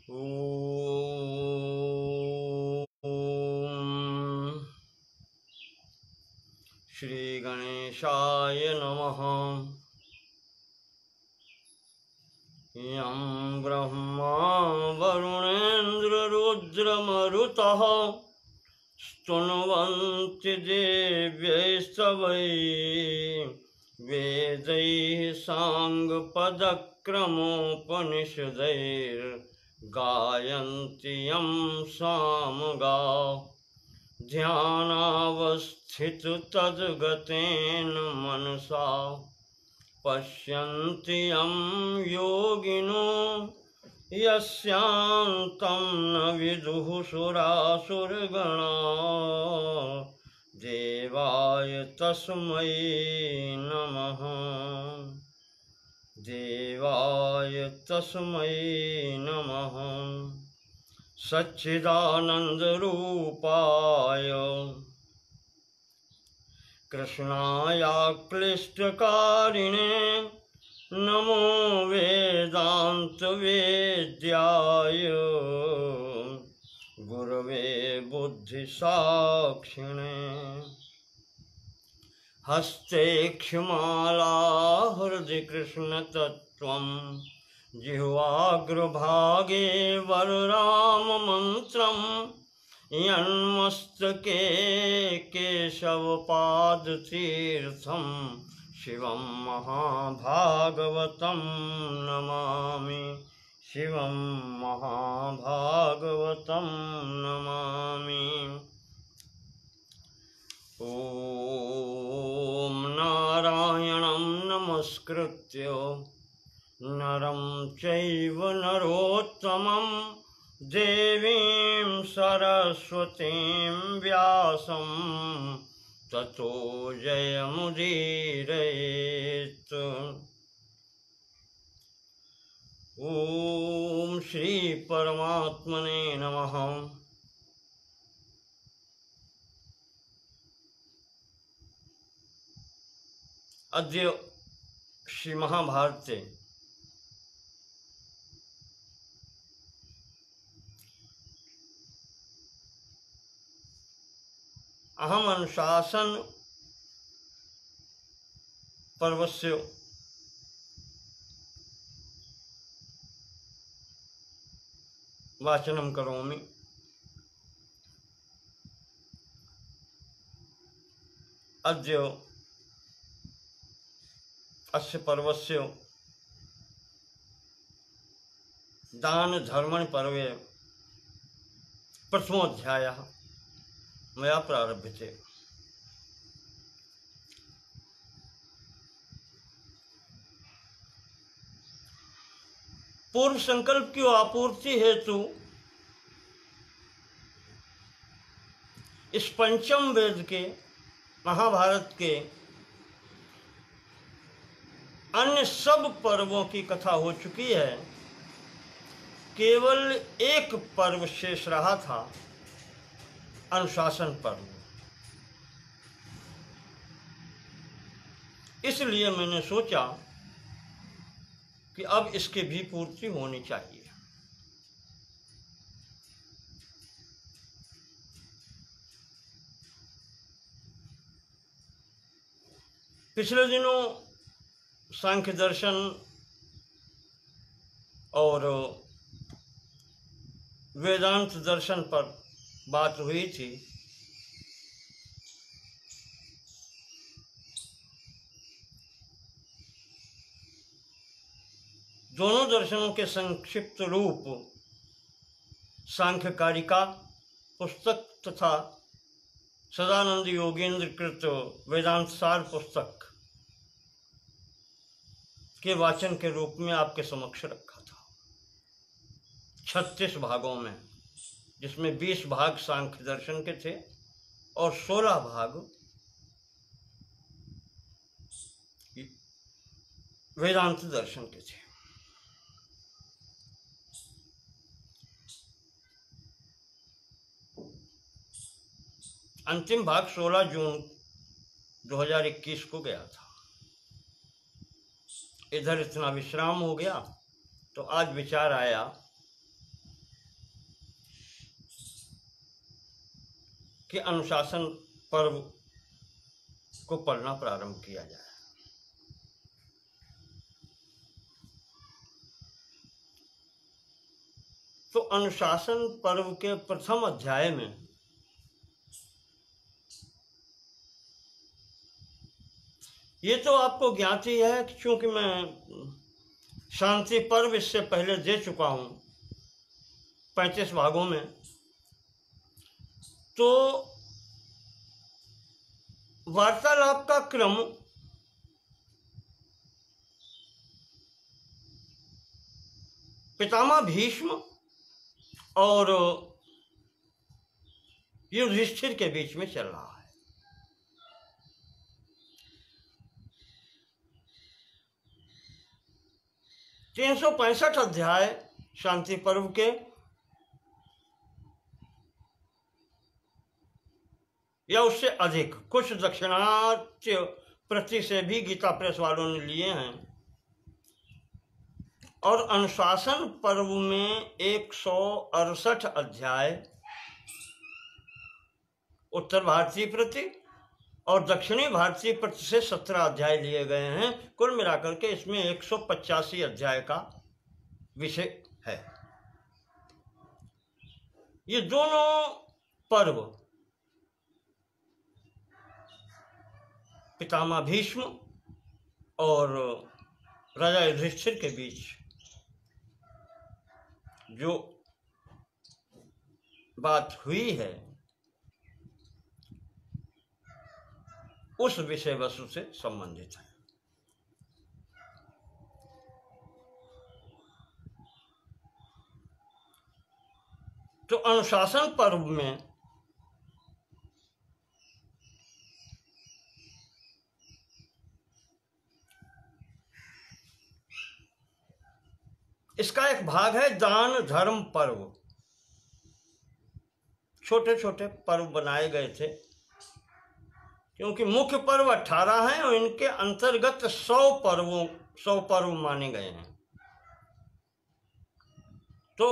ॐ श्री गणेशाय नमः। यं ब्रह्मा वरुणेन्द्ररुद्रमरुतः स्तुन्वन्ति देव्यैस्तवैः वेदैः साङ्गपदक्रमोपनिषदैर्गायन्ति यं सामगाः। ध्यानावस्थित तद्गतेन मनसा पश्यन्ति यं योगिनो यस्यान्तं न विदुः सुरासुरगणाः। देवाय तस्मै नमः। देवाय तस्मै नमः। सच्चिदानन्दरूपाय कृष्णाय क्लिष्टकारिणे नमो वेदान्तवेद्याय गुरवे बुद्धिसाक्षिणे। हस्ते क्षमाला हृदि कृष्णतत्त्वं जिह्वाग्रभागे वरराममन्त्रं यन्मस्तके केशवपादतीर्थं शिवं महाभागवतं नमामि। शिवं महाभागवतं नमामि। ॐ नारायणं नमस्कृत्य नरं चैव नरोत्तमं देवीं सरस्वतीं व्यासं ततो जयमुदीरयेत्। ॐ श्री परमात्मने नमः। अद्य श्री महाभारते अहम अनुशासन पर्वस्य वाचनं करोमि। अद्य अस्य पर्वस्य दान धर्मणि पर्वे प्रथमोऽध्यायः मया प्रारभ्यते। पूर्व संकल्प की आपूर्ति हेतु इस पंचम वेद के महाभारत के अन्य सब पर्वों की कथा हो चुकी है। केवल एक पर्व शेष रहा था, अनुशासन पर्व। इसलिए मैंने सोचा कि अब इसकी भी पूर्ति होनी चाहिए। पिछले दिनों सांख्य दर्शन और वेदांत दर्शन पर बात हुई थी। दोनों दर्शनों के संक्षिप्त रूप सांख्य कारिका पुस्तक तथा सदानंद योगेंद्र कृत वेदांत सार पुस्तक के वाचन के रूप में आपके समक्ष रखा था 36 भागों में, जिसमें 20 भाग सांख्य दर्शन के थे और 16 भाग वेदांत दर्शन के थे। अंतिम भाग 16 जून 2021 को गया था। इधर इतना विश्राम हो गया तो आज विचार आया कि अनुशासन पर्व को पढ़ना प्रारंभ किया जाए। तो अनुशासन पर्व के प्रथम अध्याय में ये तो आपको ज्ञात ही है, क्योंकि मैं शांति पर्व इससे पहले दे चुका हूं 35 भागों में। तो वार्तालाप का क्रम पितामह भीष्म और युधिष्ठिर के बीच में चल रहा है। तीन 365 अध्याय शांति पर्व के या उससे अधिक, कुछ दक्षिणात्य प्रति से भी गीता प्रेस वालों ने लिए हैं। और अनुशासन पर्व में 168 अध्याय उत्तर भारतीय प्रति और दक्षिणी भारतीय प्रति से 17 अध्याय लिए गए हैं। कुल मिलाकर के इसमें 185 अध्याय का विषय है। ये दोनों पर्व पितामह भीष्म और राजा युधिष्ठिर के बीच जो बात हुई है उस विषय वस्तु से संबंधित है। तो अनुशासन पर्व में इसका एक भाग है दान धर्म पर्व। छोटे छोटे पर्व बनाए गए थे, क्योंकि मुख्य पर्व 18 हैं और इनके अंतर्गत 100 पर्व माने गए हैं। तो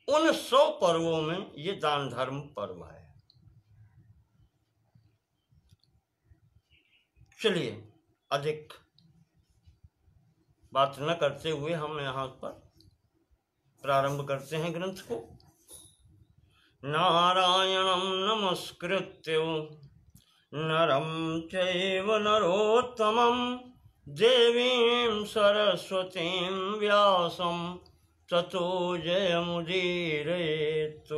उन 100 पर्वों में ये दान धर्म पर्व है। चलिए अधिक बात न करते हुए हम यहाँ पर प्रारंभ करते हैं ग्रंथ को। नारायणं नमस्कृत्य नरं चैव नरोत्तमं देवीं सरस्वतीं व्यासं ततो जयमुदीरयेत्।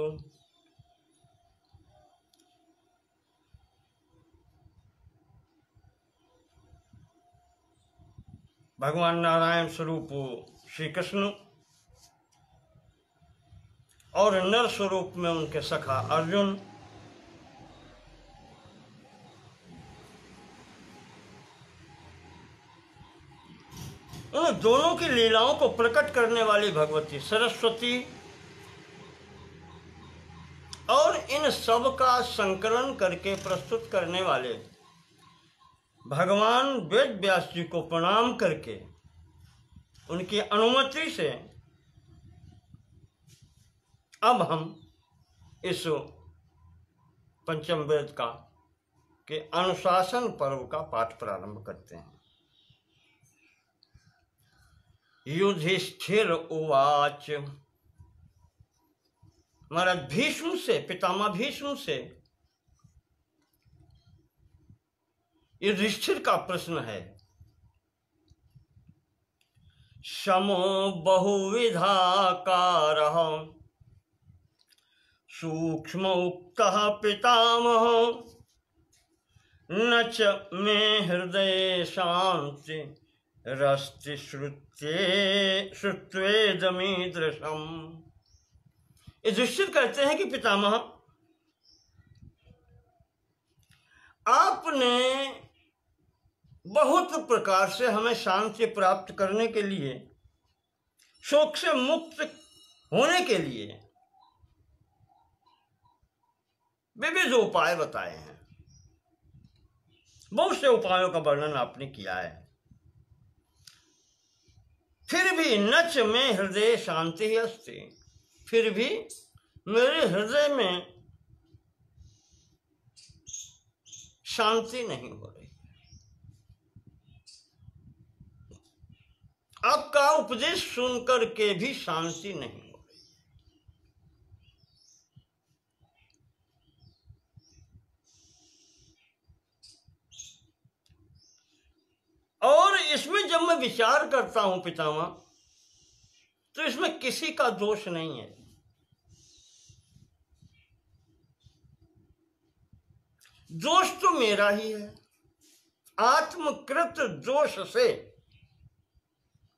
भगवान नारायण स्वरूप श्री कृष्ण और नर स्वरूप में उनके सखा अर्जुन, उन दोनों की लीलाओं को प्रकट करने वाली भगवती सरस्वती और इन सब का संकलन करके प्रस्तुत करने वाले भगवान वेद व्यास जी को प्रणाम करके उनकी अनुमति से अब हम इस पंचम वेद का के अनुशासन पर्व का पाठ प्रारंभ करते हैं। युधिष्ठिर उवाच। महाराज भीष्म से, पितामह भीष्म से युधिष्ठिर का प्रश्न है। समो बहुविधाकारः सूक्ष्म उक्तः पितामह न च मे हृदये शांति रस्ति श्रुत्वेदमीदृशम्। युधिष्ठिर कहते हैं कि पितामह, आपने बहुत प्रकार से हमें शांति प्राप्त करने के लिए, शोक से मुक्त होने के लिए विविध उपाय बताए हैं। बहुत से उपायों का वर्णन आपने किया है। फिर भी नच में हृदय शांति अस्ति, फिर भी मेरे हृदय में शांति नहीं हो रही। आपका उपदेश सुनकर के भी शांति नहीं हो रही। और इसमें जब मैं विचार करता हूं पितामह, तो इसमें किसी का दोष नहीं है। दोष तो मेरा ही है। आत्मकृत दोष से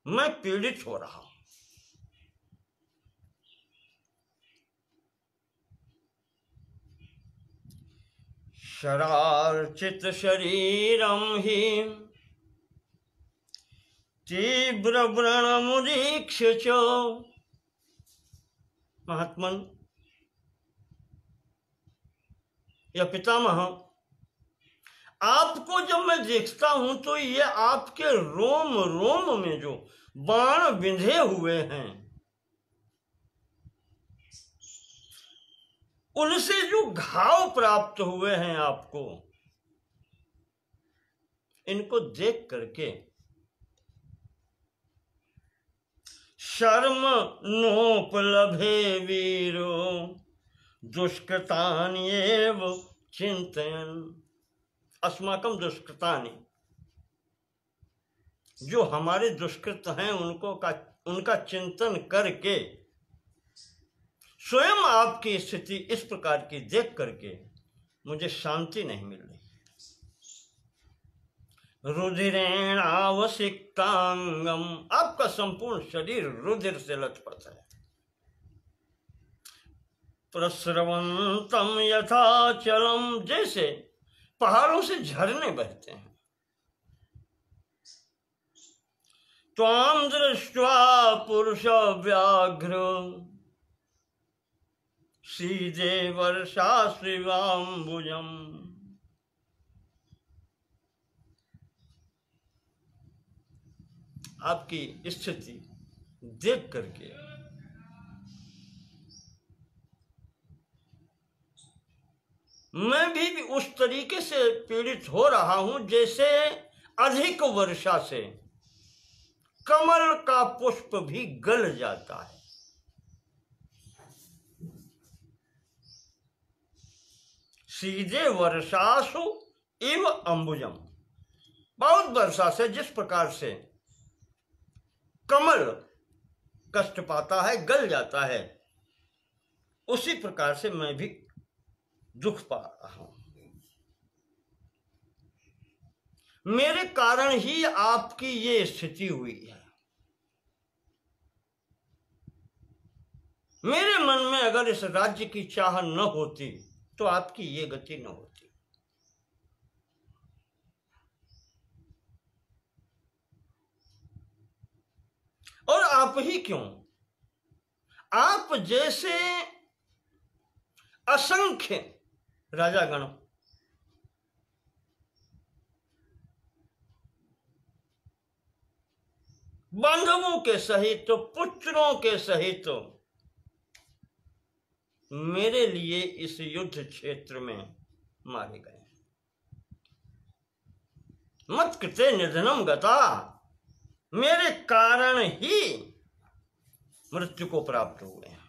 मैं पीड़ित हो रहा हूं। शरार्चित शरीरम ही तीव्र व्रणमुदीक्ष च। महात्मन या पितामह, आपको जब मैं देखता हूं तो ये आपके रोम रोम में जो बाण बिंधे हुए हैं, उनसे जो घाव प्राप्त हुए हैं आपको, इनको देख करके शर्म नोपलभे वीरो दुष्कृतानि एव चिंतयन्। अस्माकं दुष्कृतानि, जो हमारे दुष्कृत हैं उनका चिंतन करके स्वयं आपकी स्थिति इस प्रकार की देख करके मुझे शांति नहीं मिल रही। रुधिरेण आवसिक्तांगम, आपका संपूर्ण शरीर रुधिर से लथपथ है। प्रस्रवंतम यथाचलम, जैसे पहाड़ों से झरने बहते हैं। त्वां दृष्ट्वा पुरुष व्याघ्र सीदे वर्षा शिवाम्बुजम। आपकी स्थिति देख करके मैं भी उस तरीके से पीड़ित हो रहा हूं जैसे अधिक वर्षा से कमल का पुष्प भी गल जाता है। सीधे वर्षासु इव अंबुजम, बहुत वर्षा से जिस प्रकार से कमल कष्ट पाता है, गल जाता है, उसी प्रकार से मैं भी दुख पा रहा हूं। मेरे कारण ही आपकी ये स्थिति हुई है। मेरे मन में अगर इस राज्य की चाह न होती तो आपकी ये गति न होती। और आप ही क्यों, आप जैसे असंख्य राजागण बांधवों के सहित तो पुत्रों के सहित तो मेरे लिए इस युद्ध क्षेत्र में मारे गए। मत कृते निधनम गता, मेरे कारण ही मृत्यु को प्राप्त हुए हैं।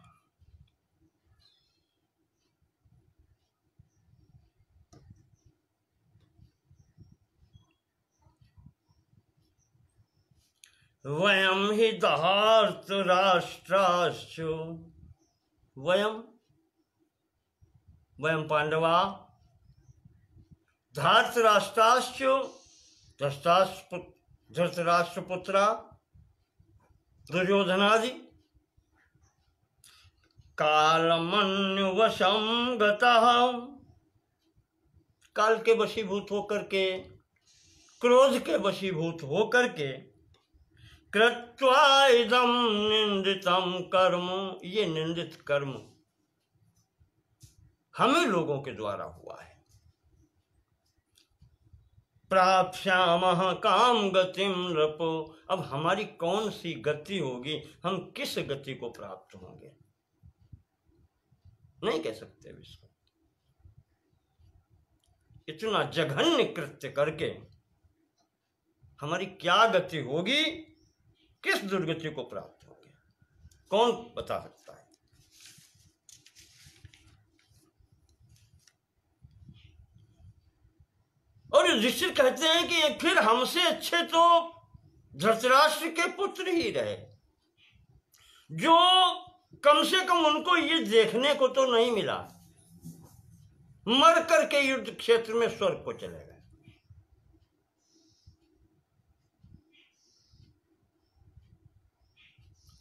वयम हि दहार्त राष्ट्राश्च, वयम पांडवा धार्तराष्ट्राश्च धृतराष्ट्रपुत्रा दुर्योधनादि कालमन्युवशं गतः, काल के वशीभूत होकर के, क्रोध के वशीभूत होकर के, कृत्वा इदं निंदितं कर्म, ये निंदित कर्म हमें लोगों के द्वारा हुआ है। प्राप्स्यामः काम गतिम नृपो, अब हमारी कौन सी गति होगी, हम किस गति को प्राप्त होंगे, नहीं कह सकते इसको। इतना जघन्य कृत्य करके हमारी क्या गति होगी, किस दुर्गति को प्राप्त होगी, कौन बता सकता है। और युधिष्ठिर कहते हैं कि फिर हमसे अच्छे तो धृतराष्ट्र के पुत्र ही रहे, जो कम से कम उनको ये देखने को तो नहीं मिला, मर करके युद्ध क्षेत्र में स्वर्ग को चले गए।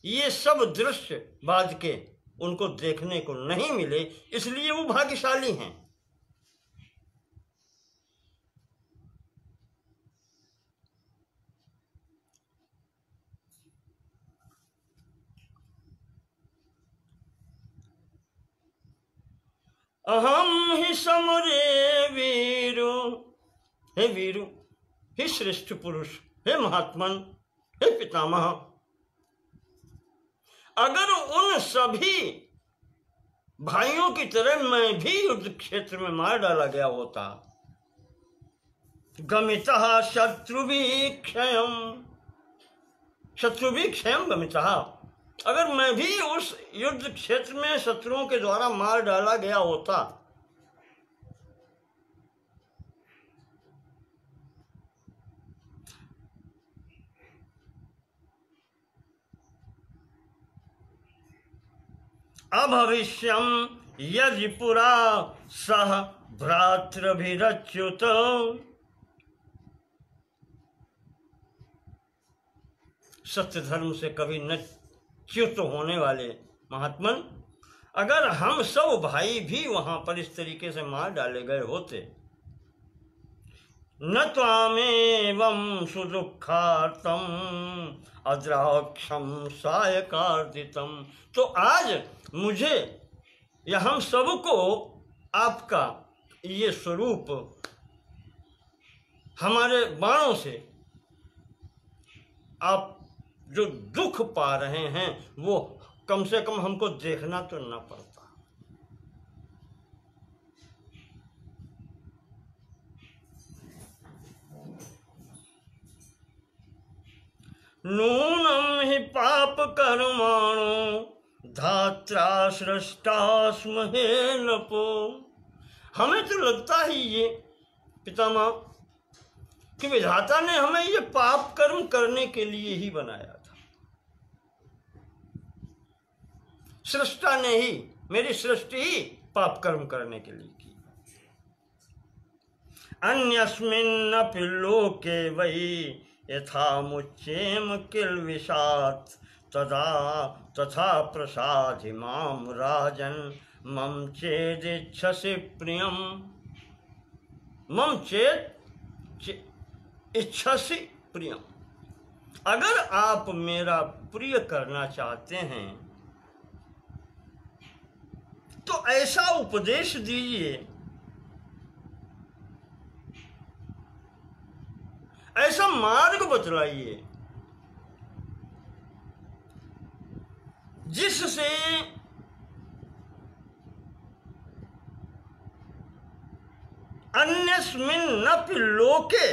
ये सब दृश्य बाद के उनको देखने को नहीं मिले, इसलिए वो भाग्यशाली हैं। अहम ही समरे वीरु, हे वीरु, हे श्रेष्ठ पुरुष, हे महात्मन, हे पितामह, अगर उन सभी भाइयों की तरह मैं भी युद्ध क्षेत्र में मार डाला गया होता, गमितः शत्रुभिक्षयम्, शत्रुभिक्षयम् गमितः, अगर मैं भी उस युद्ध क्षेत्र में शत्रुओं के द्वारा मार डाला गया होता, अभविष्यम यदि पुरा सह भ्रातृभिरच्युत, सत्य धर्म से कभी न च्युत होने वाले महात्मन, अगर हम सब भाई भी वहां पर इस तरीके से मार डाले गए होते, न त्वामेवं सुदुःखार्तम अद्राक्षम सायकार्दितम, तो आज मुझे या हम सबको आपका ये स्वरूप हमारे बाणों से आप जो दुख पा रहे हैं वो कम से कम हमको देखना तो न पड़ता। नूनम ही पाप कर्माणो धात्रा सृष्टा स्म हे नपो, हमें तो लगता ही ये पितामह कि विधाता ने हमें ये पाप कर्म करने के लिए ही बनाया था, सृष्टा ने ही, मेरी सृष्टि ही पाप कर्म करने के लिए की। अन्यस्मिन्नपि लोके वै यथा मुच्येम किल विषात् तदा तथा प्रसादि माम राजन मम चेदिच्छसि प्रियम, मम चेद इच्छसि प्रियम, अगर आप मेरा प्रिय करना चाहते हैं तो ऐसा उपदेश दीजिए, ऐसा मार्ग बतलाइए जिससे अन्यस्मिन्नपि लोके,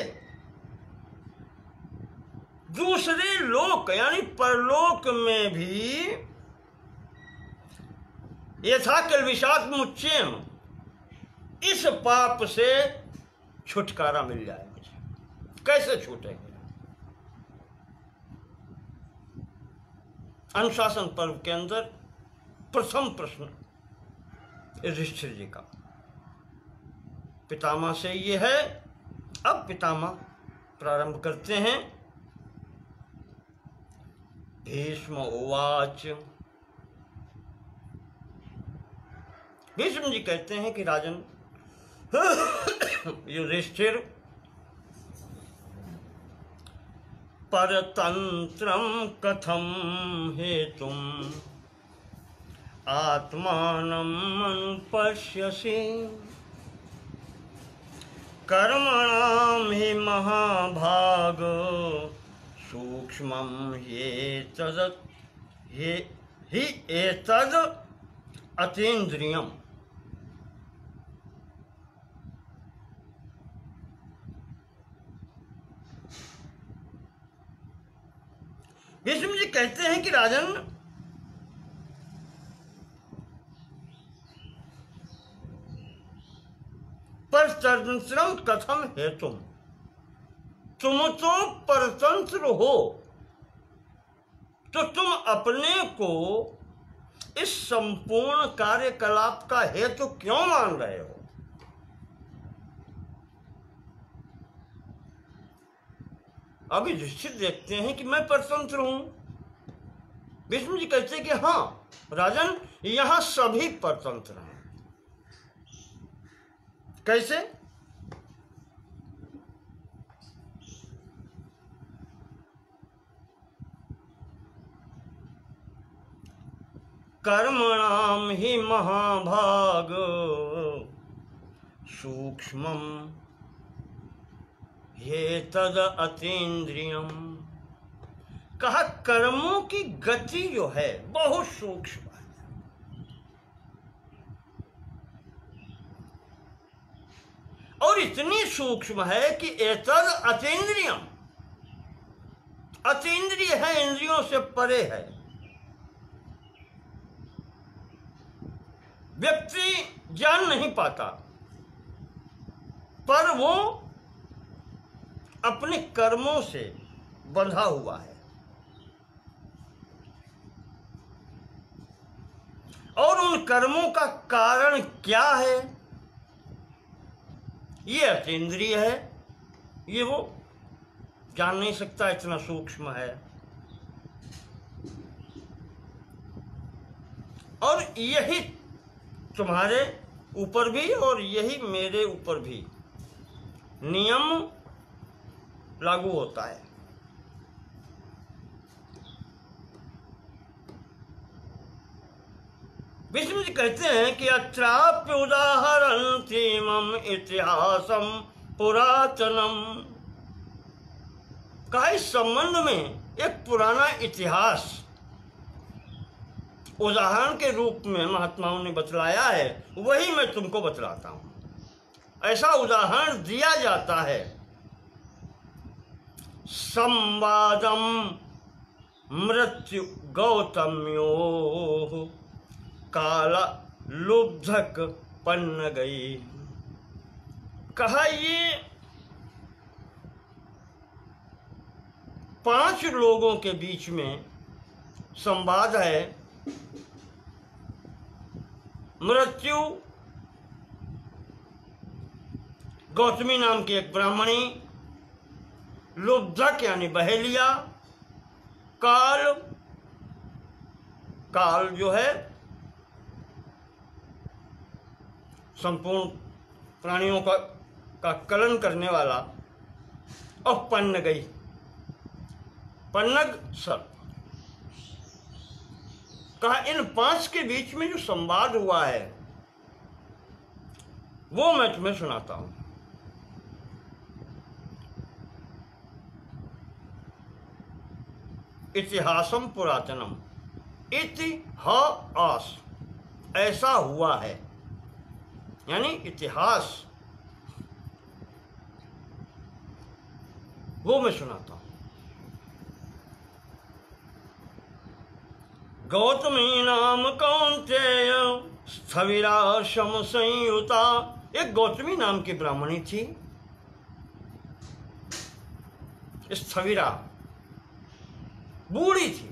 दूसरे लोक यानी परलोक में भी यथा किल्बिषात् मुच्येम, इस पाप से छुटकारा मिल जाए मुझे। कैसे छूटेंगे? अनुशासन पर्व के अंदर प्रथम प्रश्न युधिष्ठिर जी का पितामह से ये है। अब पितामह प्रारंभ करते हैं। भीष्म उवाच, भीष्म जी कहते हैं कि राजन युधिष्ठिर, परतंत्रम कथम हेतुम आत्मानं अनुपश्यसि, कर्मणां हि महाभाग सूक्ष्मं हि एतद् अतीन्द्रियम्। भीष्म जी कहते हैं कि राजन, परतंत्रम कथम हेतुम, तुम तो परतंत्र हो, तो तुम अपने को इस संपूर्ण कार्यकलाप का हेतु क्यों मान रहे हो? अब युधिष्ठिर देखते हैं कि मैं परतंत्र हूं। भीष्म जी कहते हैं कि हाँ राजन, यहां सभी परतंत्र हैं। कैसे? कर्मणाम ही महाभाग सूक्ष्मम ये तद अतीन्द्रियम। कहा कर्मों की गति जो है बहुत सूक्ष्म है, और इतनी सूक्ष्म है कि एतद अतीन्द्रियम, अतीन्द्रिय है, इंद्रियों से परे है। व्यक्ति जान नहीं पाता, पर वो अपने कर्मों से बंधा हुआ है, और उन कर्मों का कारण क्या है ये अतीन्द्रिय है, ये वो जान नहीं सकता, इतना सूक्ष्म है। और यही तुम्हारे ऊपर भी और यही मेरे ऊपर भी नियम लागू होता है। विष्णु जी कहते हैं कि अत्राप्य उदाहरणतीमं इतिहासम पुरातनम। कहा इस संबंध में एक पुराना इतिहास उदाहरण के रूप में महात्माओं ने बतलाया है, वही मैं तुमको बतलाता हूं। ऐसा उदाहरण दिया जाता है, संवादम मृत्यु गौतम्यो काला लुब्धक पन्न गई। कहा ये 5 लोगों के बीच में संवाद है। मृत्यु गौतमी नाम की एक ब्राह्मणी, लुब्धक यानी बहेलिया, काल, काल जो है संपूर्ण प्राणियों का कलन करने वाला, और पन्न गई, पन्नग सर्प। कहा इन 5 के बीच में जो संवाद हुआ है वो मैं तुम्हें सुनाता हूं। इतिहासम पुरातनम, इतिहास ऐसा हुआ है, यानी इतिहास, वो मैं सुनाता हूं। गौतमी नाम कौन्तेय स्थविरा शम संयुता। एक गौतमी नाम की ब्राह्मणी थी, स्थविरा, बूढ़ी थी,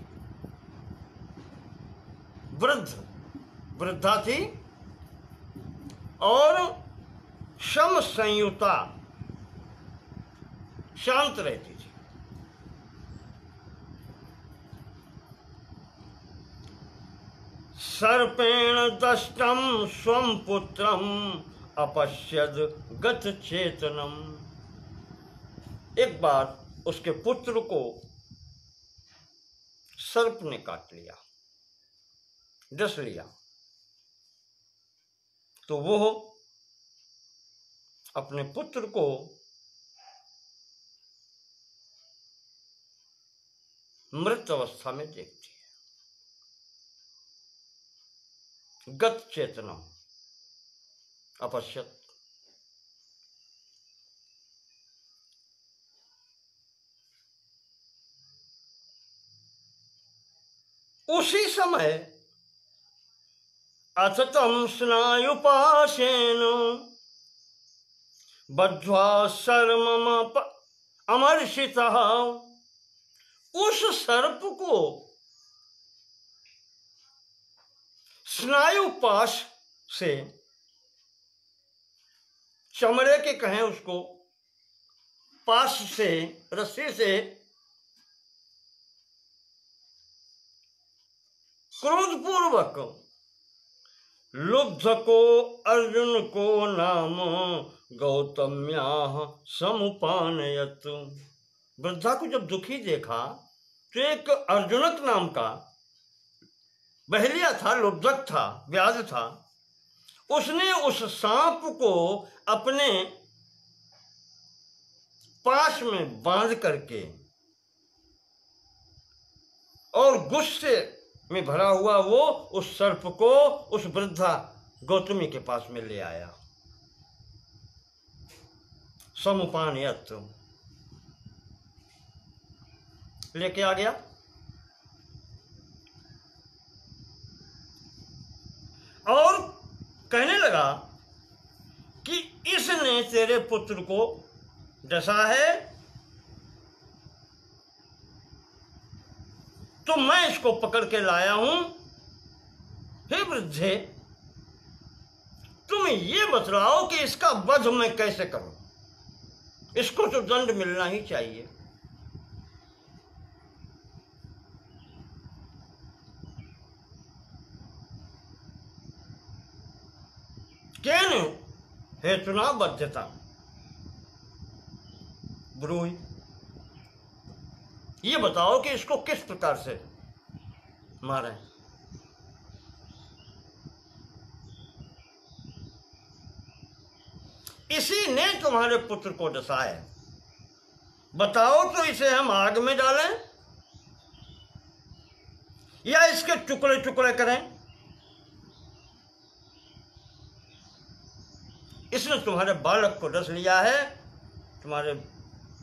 वृद्धा थी, और शम संयुता, शांत रहती थी। सर्पेण दष्टम स्वम पुत्रम अपश्यद गत चेतनम। एक बार उसके पुत्र को सर्प ने काट लिया, डस लिया, तो वो अपने पुत्र को मृत अवस्था में देखती है। गत चेतनम अपश्यत। उसी समय अथतम स्नायुपाशेन बद्ध्वा सर्वम अमर्षितः, उस सर्प को स्नायुपाश से, चमड़े के कहें उसको, पाश से, रस्सी से क्रोधपूर्वक लुब्ध को अर्जुन को नाम गौतम्याः समुपानयत। वृद्धा को जब दुखी देखा तो एक अर्जुनक नाम का बहलिया था, लुब्धक था, व्याध था, उसने उस सांप को अपने पास में बांध करके और गुस्से में भरा हुआ वो उस सर्प को उस वृद्धा गौतमी के पास में ले आया। समुपानयत, लेके आ गया और कहने लगा कि इसने तेरे पुत्र को डसा है तो मैं इसको पकड़ के लाया हूं। हे वृद्धे, तुम ये बतलाओ कि इसका वध मैं कैसे करूं? इसको तो दंड मिलना ही चाहिए। केन हेतुना बध्यता ब्रूहि, ये बताओ कि इसको किस प्रकार से मारें। इसी ने तुम्हारे पुत्र को डसा है, बताओ तो इसे हम आग में डालें या इसके टुकड़े टुकड़े करें? इसने तुम्हारे बालक को डस लिया है, तुम्हारे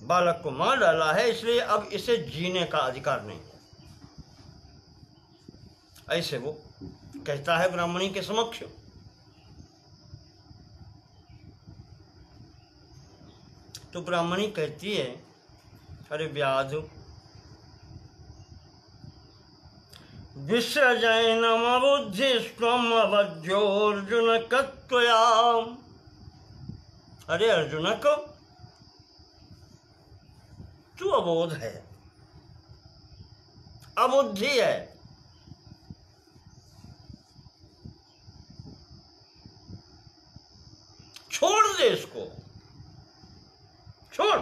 बालक को मार डाला है, इसलिए अब इसे जीने का अधिकार नहीं है। ऐसे वो कहता है ब्राह्मणी के समक्ष। तो ब्राह्मणी कहती है, अरे व्याध, विसर्जनमबुद्धिस्त्वम् अवध्योऽर्जुनकत्वया। अरे अर्जुनक, तू अबोध है, अबुद्धि है, छोड़ दे इसको, छोड़।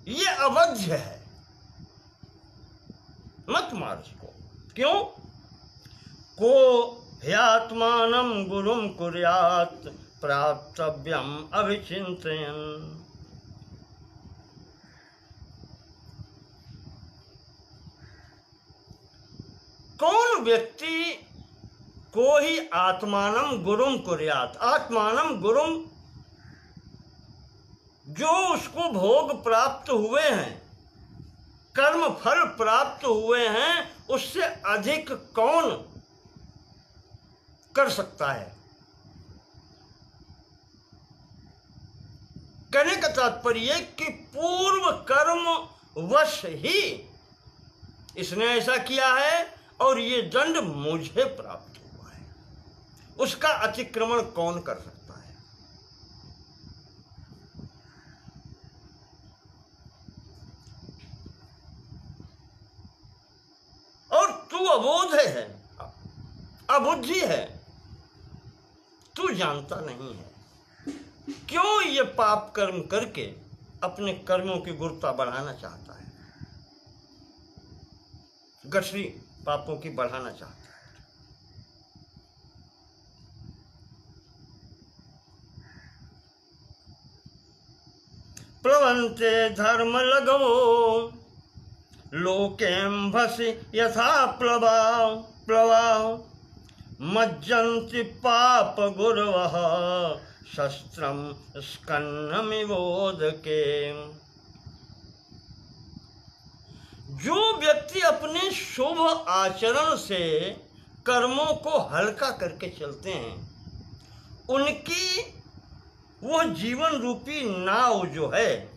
ये अवध्य है, मत मार इसको। क्यों? को ह्यात्मानं गुरुं कुर्यात् प्राप्तव्यम् अभिचिन्तयन्। कौन व्यक्ति को ही आत्मानं गुरुं कुर्यात्, आत्मानं गुरुं, जो उसको भोग प्राप्त हुए हैं, कर्म फल प्राप्त हुए हैं, उससे अधिक कौन कर सकता है? कहने का तात्पर्य कि पूर्व कर्म वश ही इसने ऐसा किया है और ये दंड मुझे प्राप्त हुआ है, उसका अतिक्रमण कौन कर सकता है? और तू अबोध है, अबुद्धि है, तू जानता नहीं है। क्यों ये पाप कर्म करके अपने कर्मों की गुरुता बढ़ाना चाहता है, गठरी पापों की बढ़ाना चाहता है। प्लवन्ते धर्म लगवो लोकेम भसि यथा प्लवाओ, मज्जन्ति पाप गुरवः शस्त्रम स्कन्नमिवोदके। जो व्यक्ति अपने शुभ आचरण से कर्मों को हल्का करके चलते हैं, उनकी वो जीवन रूपी नाव जो है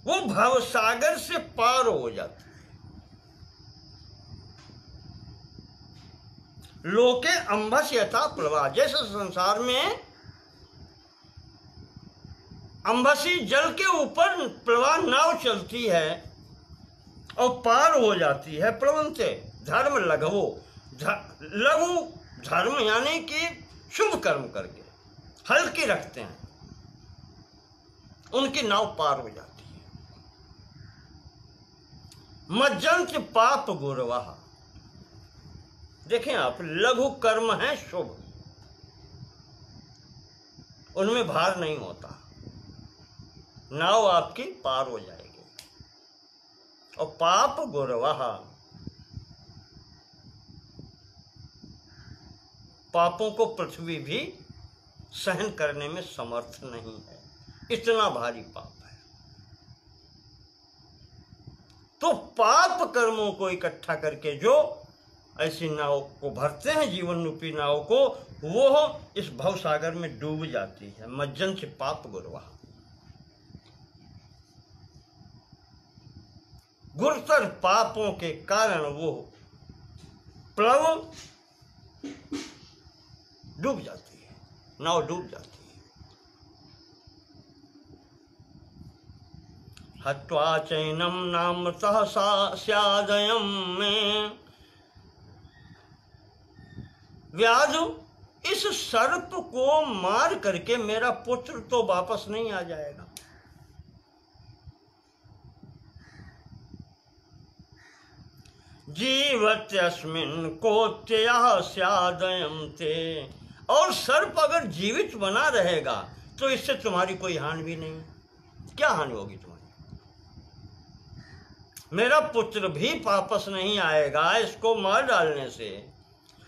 वो भवसागर से पार हो जाती है। लोके अंबस यथा प्रवाह, जैसे संसार में अंबसी जल के ऊपर प्रवाह नाव चलती है और पार हो जाती है प्लवन से। धर्म लघवो, लघु धर्म यानी कि शुभ कर्म करके हल्की रखते हैं, उनकी नाव पार हो जाती है। मज्जन्ति पाप गुरवः, देखें आप, लघु कर्म है शुभ, उनमें भार नहीं होता, नाव आपकी पार हो जाएगी। और पाप गुरवः, पापों को पृथ्वी भी सहन करने में समर्थ नहीं है, इतना भारी पाप है। तो पाप कर्मों को इकट्ठा करके जो ऐसी नाव को भरते हैं, जीवन रूपी नाव को, वो इस भवसागर में डूब जाती है। मज्जन से पाप गुरवा, गुरुतर पापों के कारण वो प्लव डूब जाती है, नाव डूब जाती है। हत्वा चैनम नाम सहसा स्यादयम में, व्याध, इस सर्प को मार करके मेरा पुत्र तो वापस नहीं आ जाएगा। जीवत्यस्मिन् कोत्ययः स्यादयं ते, और सर्प अगर जीवित बना रहेगा तो इससे तुम्हारी कोई हानि भी नहीं। क्या हानि होगी तुम्हारी? मेरा पुत्र भी वापस नहीं आएगा इसको मार डालने से,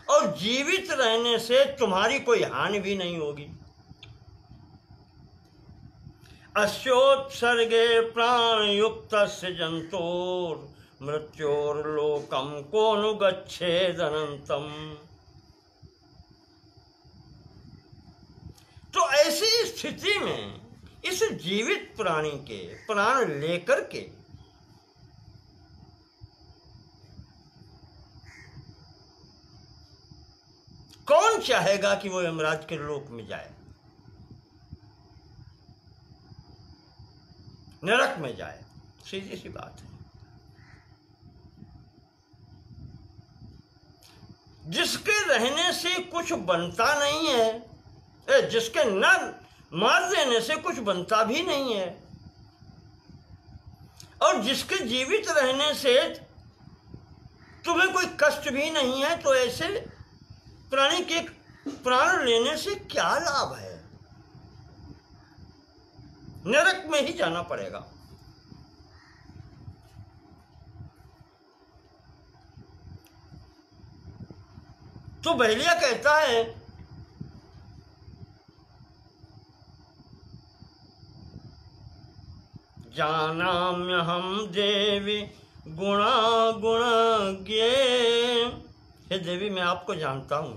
और जीवित रहने से तुम्हारी कोई हानि भी नहीं होगी। अस्योत्सर्गे प्राण युक्तस्य जंतोर मृत्योर्लोकम कोऽनुगच्छेदनन्तम। तो ऐसी स्थिति में इस जीवित प्राणी के प्राण लेकर के कौन चाहेगा कि वो यमराज के लोक में जाए, नरक में जाए? सीधी सी बात है। जिसके रहने से कुछ बनता नहीं है, जिसके न मार देने से कुछ बनता भी नहीं है, और जिसके जीवित रहने से तुम्हें कोई कष्ट भी नहीं है, तो ऐसे प्राणी के प्राण लेने से क्या लाभ है? नरक में ही जाना पड़ेगा। तो बहलिया कहता है जानाम्यहम देवी गुणा गुणज्ञ, हे देवी मैं आपको जानता हूं,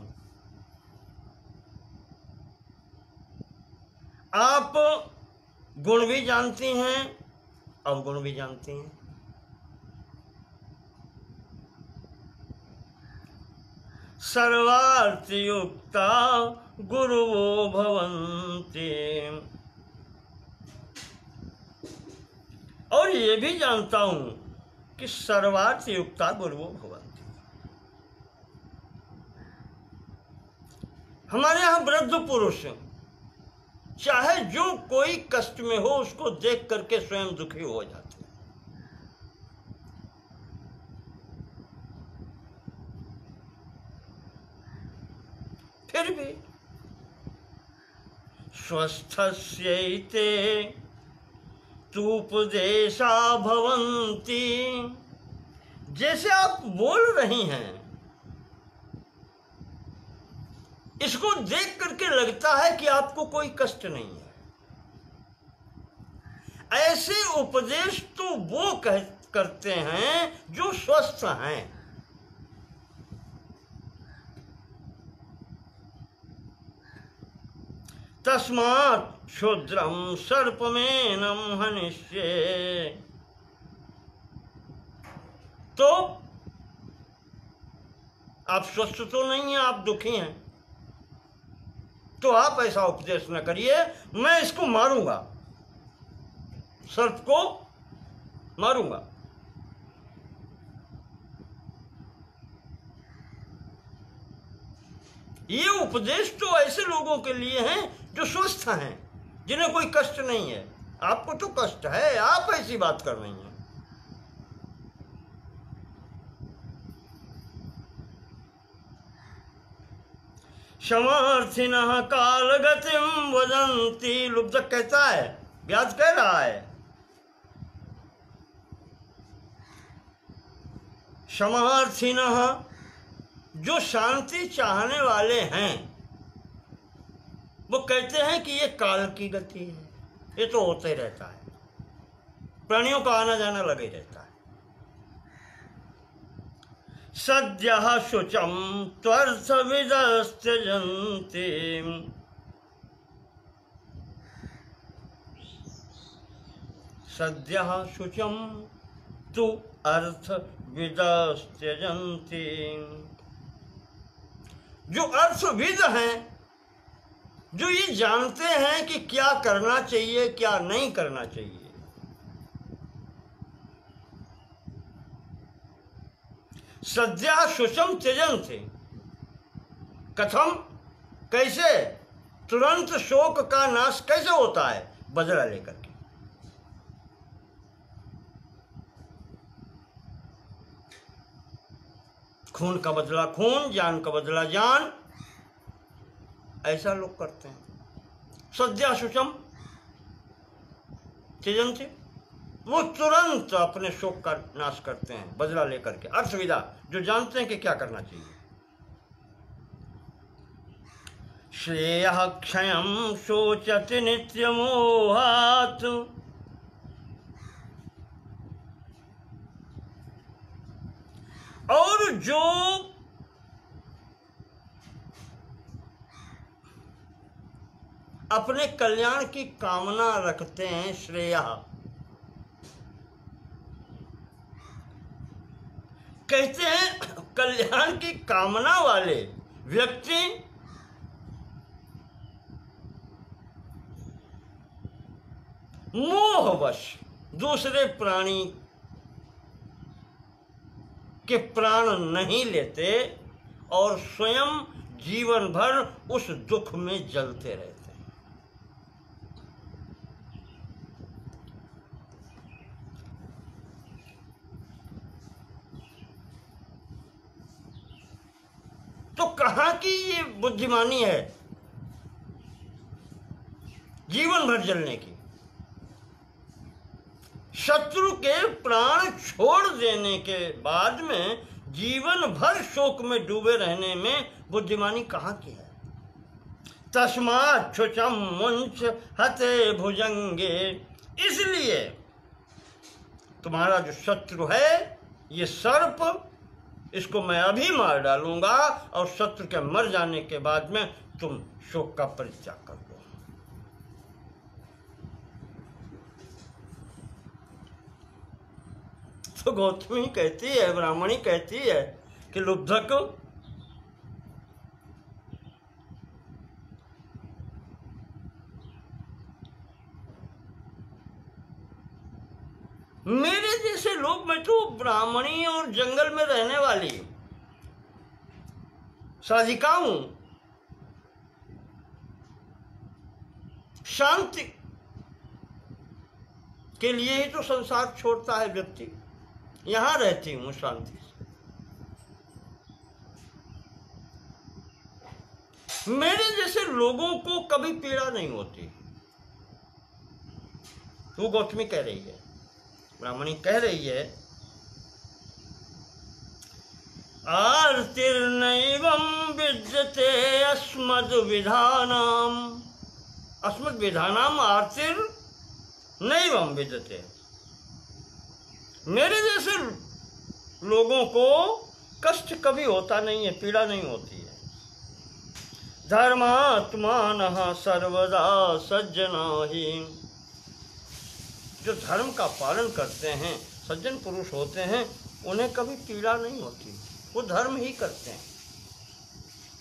आप गुण भी जानती हैं अवगुण भी जानती हैं। सर्वार्थयुक्ता गुरुवो भवन्ति, और ये भी जानता हूं कि सर्वार्थयुक्ता गुरुवो भवन्ति। हमारे यहाँ वृद्ध पुरुष चाहे जो कोई कष्ट में हो उसको देख करके स्वयं दुखी हो जाते हैं। फिर भी स्वस्थस्यैते तूपदेशा भवन्ति जैसे आप बोल रही हैं, इसको देख करके लगता है कि आपको कोई कष्ट नहीं है। ऐसे उपदेश तो वो करते हैं जो स्वस्थ हैं। तस्मात् क्षुद्रम सर्पमेनं हनिष्ये। तो आप स्वस्थ तो नहीं हैं, आप दुखी हैं, तो आप ऐसा उपदेश न करिए, मैं इसको मारूंगा, सर्प को मारूंगा। ये उपदेश तो ऐसे लोगों के लिए हैं जो स्वस्थ हैं, जिन्हें कोई कष्ट नहीं है। आपको तो कष्ट है, आप ऐसी बात कर रही हैं। क्षमार्थिनः कालगतिं वदन्ति। लुब्धक कहता है, व्यास कह रहा है, क्षमार्थिनः, जो शांति चाहने वाले हैं, वो कहते हैं कि ये काल की गति है, ये तो होते ही रहता है, प्राणियों का आना जाना लगे रहता है। सद्यः शुचम त्वर्थविदस्त्यजन्ति। सद्यः शुचम तु अर्थविदस्त्यजन्ति। जो अर्थविद हैं, जो ये जानते हैं कि क्या करना चाहिए क्या नहीं करना चाहिए, सद्यः शुचम त्यजन्ति। कथम, कैसे? तुरंत शोक का नाश कैसे होता है? बदला लेकर के। खून का बदला खून, जान का बदला जान, ऐसा लोग करते हैं। सद्यः शुचम त्यजन्ति, वो तुरंत अपने शोक का नाश करते हैं बदला लेकर के। अर्थविदा, जो जानते हैं कि क्या करना चाहिए। श्रेयः क्षयं शोचति नित्यमोहात्। और जो अपने कल्याण की कामना रखते हैं, श्रेयः कहते हैं, कल्याण की कामना वाले व्यक्ति मोहवश दूसरे प्राणी के प्राण नहीं लेते और स्वयं जीवन भर उस दुख में जलते रहते हैं। तो कहाँ की ये बुद्धिमानी है जीवन भर जलने की? शत्रु के प्राण छोड़ देने के बाद में जीवन भर शोक में डूबे रहने में बुद्धिमानी कहाँ की है? तस्मात् क्षुचम मुंच हते भुजंगे। इसलिए तुम्हारा जो शत्रु है, ये सर्प, इसको मैं अभी मार डालूंगा और शत्रु के मर जाने के बाद में तुम शोक का परित्याग कर दो। तो गौतमी कहती है, ब्राह्मणी कहती है कि लुब्धक, मेरे जैसे लोग, मैं तो ब्राह्मणी और जंगल में रहने वाली साधिका हूं, शांति के लिए ही तो संसार छोड़ता है व्यक्ति। यहां रहती हूं शांति से। मेरे जैसे लोगों को कभी पीड़ा नहीं होती। वो गौतमी कह रही है, ब्राह्मणी कह रही है आर्तिर्नैवं विद्यते अस्मद्विधानाम्। अस्मद्विधानाम् आर्तिर्नैवं विद्यते। मेरे जैसे लोगों को कष्ट कभी होता नहीं है, पीड़ा नहीं होती है। धर्मात्मानः सर्वदा सज्जना ही। जो धर्म का पालन करते हैं, सज्जन पुरुष होते हैं, उन्हें कभी पीड़ा नहीं होती, वो धर्म ही करते हैं।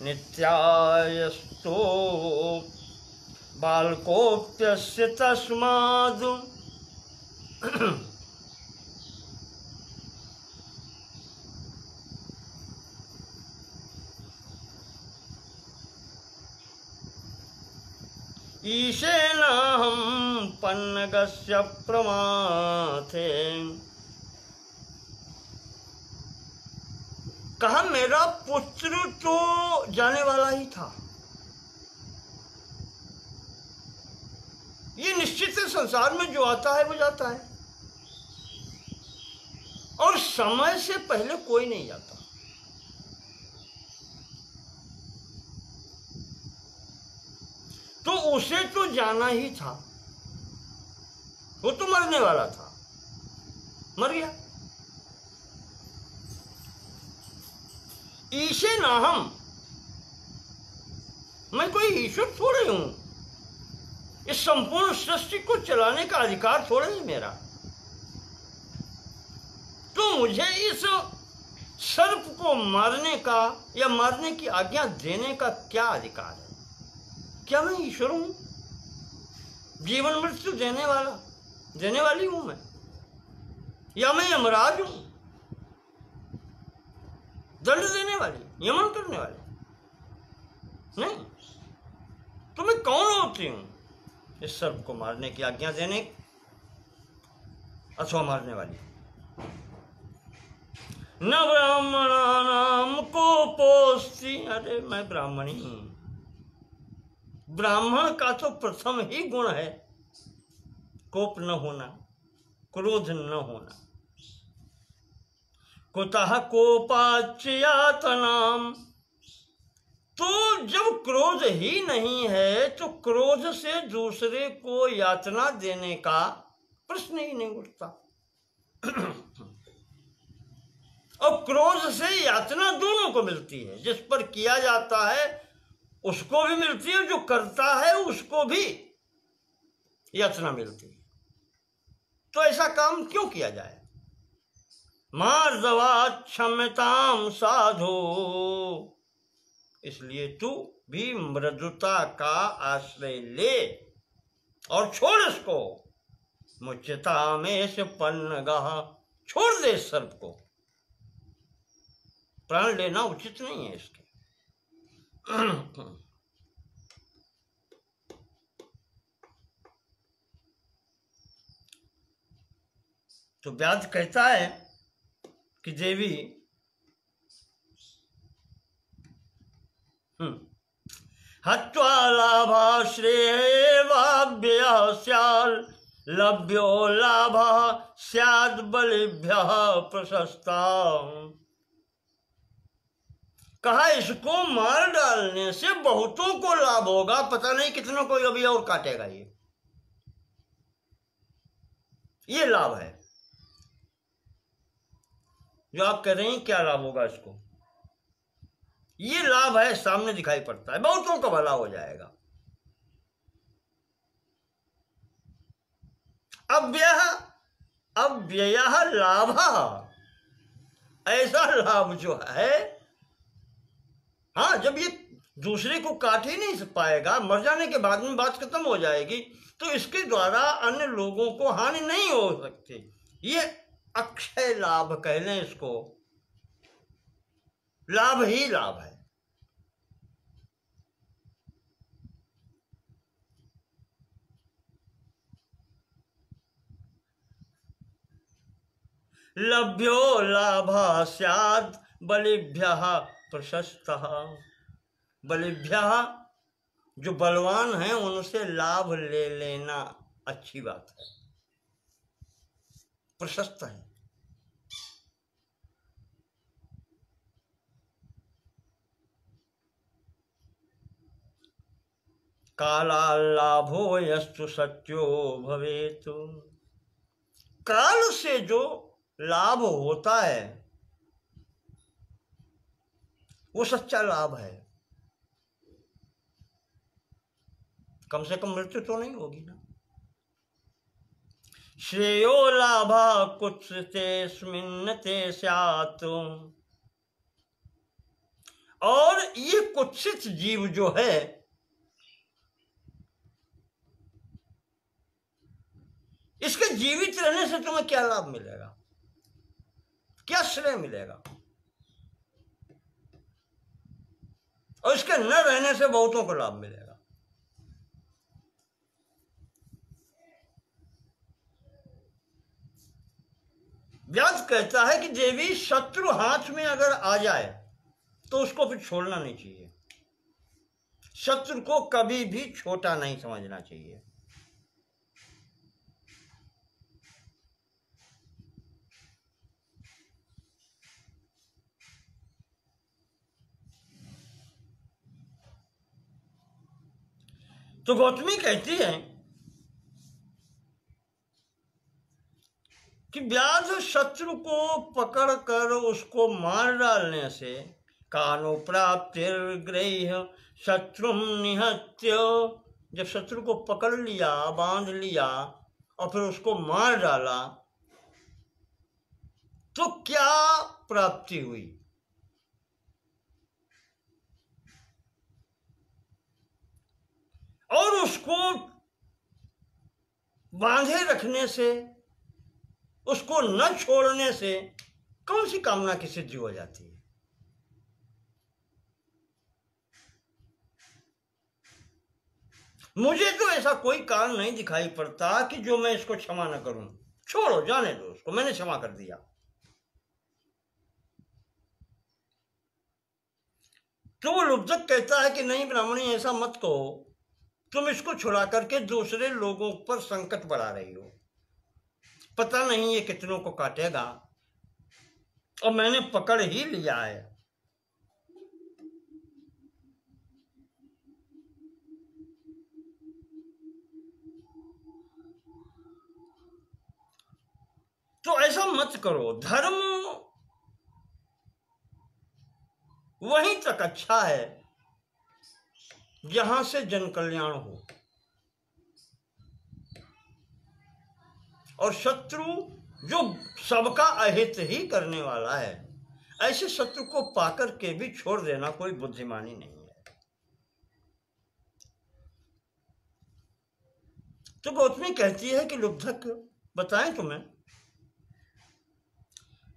नित्यायस्तो बालकोप्यस्य तस्माद् ईशेनाहं पन्नगस्य प्रमाथे। कहा मेरा पुत्र तो जाने वाला ही था। ये निश्चित है, संसार में जो आता है वो जाता है, और समय से पहले कोई नहीं जाता। तो उसे तो जाना ही था, वो तो मरने वाला था, मर गया। ईशे नाहम, मैं कोई ईश्वर थोड़े हूं, इस संपूर्ण सृष्टि को चलाने का अधिकार थोड़े ही मेरा। तो मुझे इस सर्प को मारने का या मारने की आज्ञा देने का क्या अधिकार है? क्या मैं ईश्वर हूं? जीवन मृत्यु देने वाली हूं मैं, या मैं यमराज हूं, दंड देने वाली, यमन करने वाली? नहीं, तो मैं कौन होती हूं इस सर्प को मारने की आज्ञा देने अथवा मारने वाली? न ब्राह्मणानाम कोपोस्ति। अरे मैं ब्राह्मणी हूं। ब्राह्मण का तो प्रथम ही गुण है कोप न होना, क्रोध न होना। कुतः कोपाच्ययातनाम। तो जब क्रोध ही नहीं है तो क्रोध से दूसरे को यातना देने का प्रश्न ही नहीं उठता। और क्रोध से यातना दोनों को मिलती है, जिस पर किया जाता है उसको भी मिलती है, जो करता है उसको भी यातना मिलती है। तो ऐसा काम क्यों किया जाए? मार्दवात् क्षम्यताम साधो। इसलिए तू भी मृदुता का आश्रय ले और छोड़ इसको। मुच्यता में से पन्नगः, छोड़ दे इस सर्प को। प्राण लेना उचित नहीं है इसके। तो व्यास कहता है कि देवी हत्वा लाभाश्रेयेवाव्ययः स्यात्, लभ्यो लाभः स्यात् बलिभ्यः प्रशस्ता। कहा इसको मार डालने से बहुतों को लाभ होगा, पता नहीं कितनों को अभी और काटेगा। ये लाभ है जो आप कह रहे हैं। क्या लाभ होगा इसको? ये लाभ है, सामने दिखाई पड़ता है, बहुतों का भला हो जाएगा। अव्ययः लाभः, ऐसा लाभ जो है, हाँ, जब ये दूसरे को काट ही नहीं पाएगा, मर जाने के बाद में बात खत्म हो जाएगी, तो इसके द्वारा अन्य लोगों को हानि नहीं हो सकती। ये अक्षय लाभ कह लें इसको, लाभ ही लाभ है। लभ्यो लाभः स्यात् बलिभ्यः प्रशस्तः। बलिभ्यः, जो बलवान हैं उनसे लाभ ले लेना अच्छी बात है, प्रशस्त है। कालालाभो यस्तु सत्यो भवेतु। काल से जो लाभ होता है वो सच्चा लाभ है। कम से कम मृत्यु तो नहीं होगी ना। श्रेयो लाभा कुत्सितेस्मिन् ते स्यात्। और ये कुत्सित जीव जो है इसके जीवित रहने से तुम्हें क्या लाभ मिलेगा, क्या श्रेय मिलेगा? और इसके न रहने से बहुतों को लाभ मिलेगा। व्यास कहता है कि देवी शत्रु हाथ में अगर आ जाए तो उसको फिर छोड़ना नहीं चाहिए। शत्रु को कभी भी छोटा नहीं समझना चाहिए। तो गौतमी कहती है कि व्याध शत्रु को पकड़कर उसको मार डालने से कानो प्राप्तिर्गृह्य शत्रुम निहत्य। जब शत्रु को पकड़ लिया, बांध लिया और फिर उसको मार डाला तो क्या प्राप्ति हुई? और उसको बांधे रखने से, उसको न छोड़ने से कौन सी कामना की सिद्धि हो जाती है? मुझे तो ऐसा कोई कारण नहीं दिखाई पड़ता कि जो मैं इसको क्षमा न करूं। छोड़ो, जाने दो उसको, मैंने क्षमा कर दिया। तो वो लुब्धक कहता है कि नहीं ब्राह्मणी, ऐसा मत कहो, तुम इसको छुड़ा करके दूसरे लोगों पर संकट बढ़ा रही हो। पता नहीं ये कितनों को काटेगा और मैंने पकड़ ही लिया है। तो ऐसा मत करो। धर्म वहीं तक अच्छा है जहां से जन कल्याण हो, और शत्रु जो सबका अहित ही करने वाला है, ऐसे शत्रु को पाकर के भी छोड़ देना कोई बुद्धिमानी नहीं है। तो गौतमी कहती है कि लुब्धक, बताएं तुम्हें,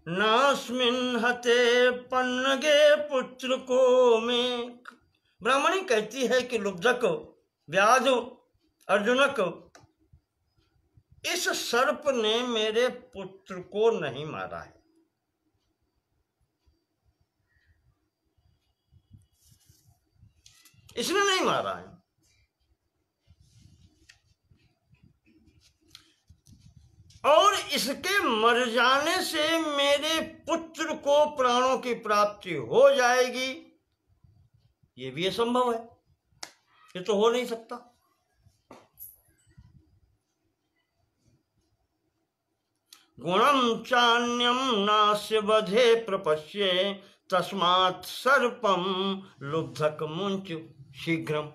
नास्मिन् हते पन्नगे पुत्र को में। ब्राह्मणी कहती है कि लुब्धक, व्याध, अर्जुनक, इस सर्प ने मेरे पुत्र को नहीं मारा है। इसने नहीं मारा है। और इसके मर जाने से मेरे पुत्र को प्राणों की प्राप्ति हो जाएगी, ये भी असंभव है। ये तो हो नहीं सकता। गुणम चान्यम नास्य वधे प्रपश्ये तस्मात् सर्पम लुब्धक मुंच शीघ्रम।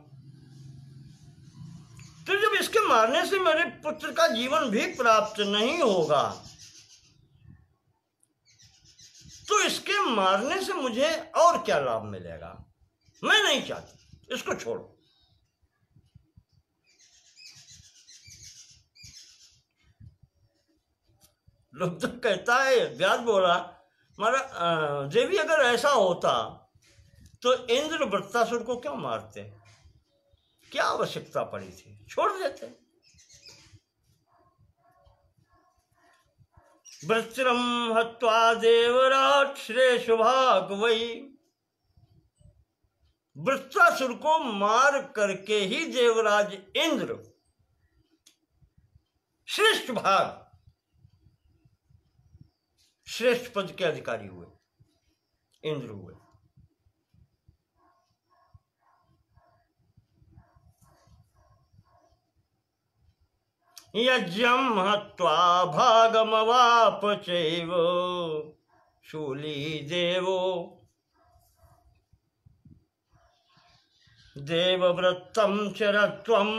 तो जब इसके मारने से मेरे पुत्र का जीवन भी प्राप्त नहीं होगा तो इसके मारने से मुझे और क्या लाभ मिलेगा? मैं नहीं चाहती, इसको छोड़ो। लुब्धक कहता है, व्यास बोला, मारा देवी, अगर ऐसा होता तो इंद्र वृत्तासुर को क्यों मारते? क्या आवश्यकता पड़ी थी? छोड़ देते। वृत्रम हत्वा देवराट श्रेष्ठभाग वही। वृत्तासुर को मार करके ही देवराज इंद्र श्रेष्ठ भाग, श्रेष्ठ पद के अधिकारी हुए, इंद्र हुए। यज्ञम हत्वा भागमवाप चैव शूली देवो देवव्रतम चरत्वम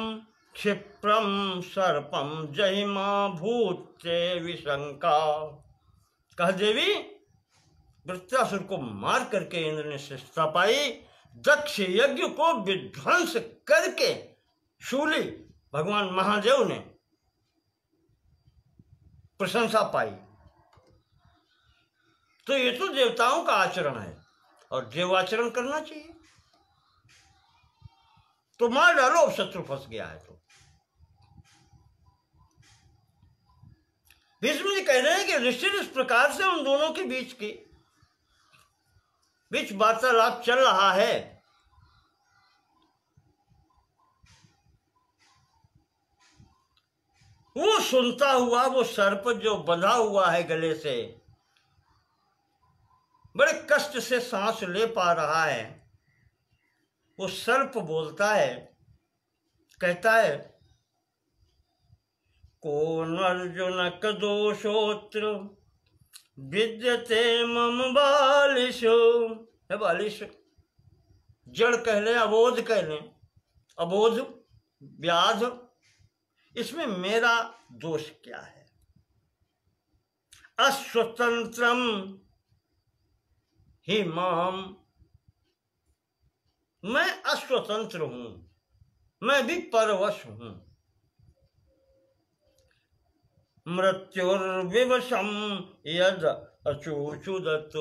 क्षिप्रम सर्पम जहिमा भूते विशंका। कहा देवी, वृत्रासुर को मार करके इंद्र ने श्रेष्ठता पाई, दक्ष यज्ञ को विध्वंस करके शूली भगवान महादेव ने प्रशंसा पाई। तो ये तो देवताओं का आचरण है और देवाचरण करना चाहिए। तो मार डालो, अब शत्रु फंस गया है। तो भीष्म जी कह रहे हैं कि युधिष्ठिर इस प्रकार से उन दोनों के बीच वार्तालाप चल रहा है। वो सुनता हुआ वो सर्प जो बंधा हुआ है गले से, बड़े कष्ट से सांस ले पा रहा है, वो सर्प बोलता है, कहता है, कौन अर्जुनक दोषोत्र विद्यते मम बालिशो। है बालिश, जड़ कह लें, अबोध कह लें, अबोध व्याध, इसमें मेरा दोष क्या है? अस्वतंत्रम ही माम, मैं अस्वतंत्र हूं, मैं भी परवश हूं। मृत्युर्विवशम यद अचूचुदत,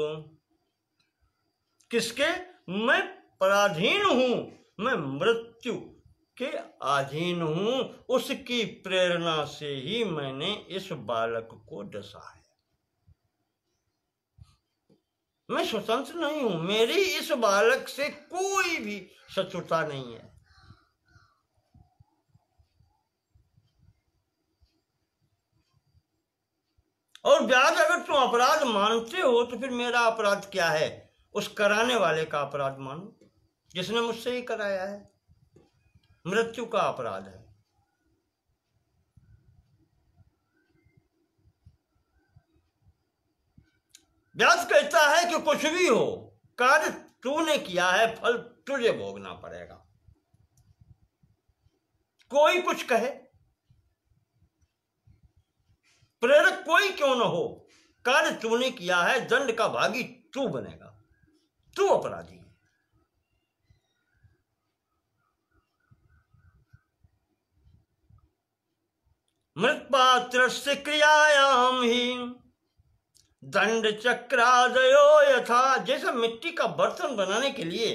किसके? मैं पराधीन हूं, मैं मृत्यु के अधीन हूं। उसकी प्रेरणा से ही मैंने इस बालक को डसा है। मैं स्वतंत्र नहीं हूं, मेरी इस बालक से कोई भी शत्रुता नहीं है। और व्याज, अगर तुम अपराध मानते हो तो फिर मेरा अपराध क्या है? उस कराने वाले का अपराध मानो, जिसने मुझसे ही कराया है। मृत्यु का अपराध है। व्यास कहता है कि कुछ भी हो, कार्य तूने किया है, फल तुझे भोगना पड़ेगा। कोई कुछ कहे, प्रेरक कोई क्यों न हो, कार्य तूने किया है, दंड का भागी तू बनेगा, तू अपराधी है। मृत्पात्रस्य क्रियायाम ही दंड चक्रादयो यथा। जैसे मिट्टी का बर्तन बनाने के लिए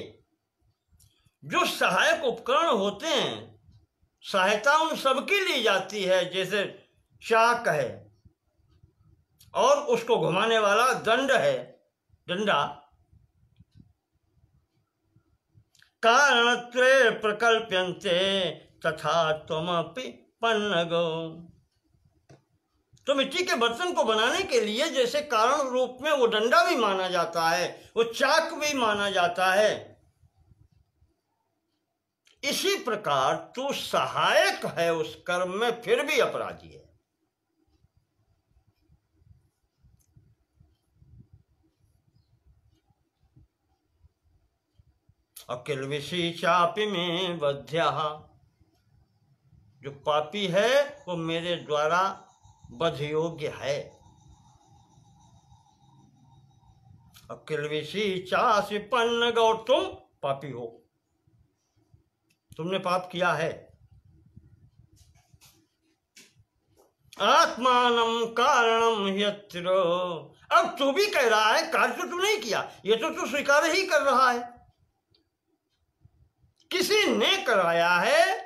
जो सहायक उपकरण होते हैं, सहायता उन सबकी ली जाती है। जैसे चाक है और उसको घुमाने वाला दंड है, डंडा। कारणत्वे प्रकल्प्यन्ते तथा त्वमपि पन्नगो। तो मिट्टी के बर्तन को बनाने के लिए जैसे कारण रूप में वो डंडा भी माना जाता है, वो चाक भी माना जाता है, इसी प्रकार तू सहायक है उस कर्म में, फिर भी अपराधी है। अकिलविषी चापि में बध्या, जो पापी है वो मेरे द्वारा वध योग्य है। अकिलविषी चासि पन्नग, और तुम पापी हो, तुमने पाप किया है। आत्मानम कारणम यत्र, अब तू भी कह रहा है कार्य तो तू नहीं किया, ये तो तू स्वीकार ही कर रहा है। किसी ने कराया है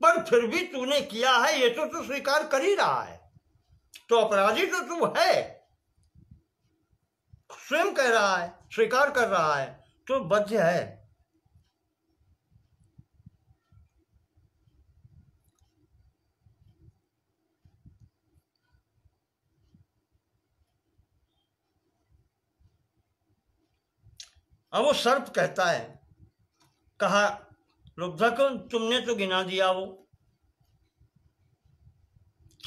पर फिर भी तूने किया है, ये तो तू स्वीकार कर ही रहा है। तो अपराधी तो तू है, स्वयं कह रहा है, स्वीकार कर रहा है, तो बद्ध है। अब वो सर्प कहता है, कहा लुब्धक तुमने तो गिना दिया वो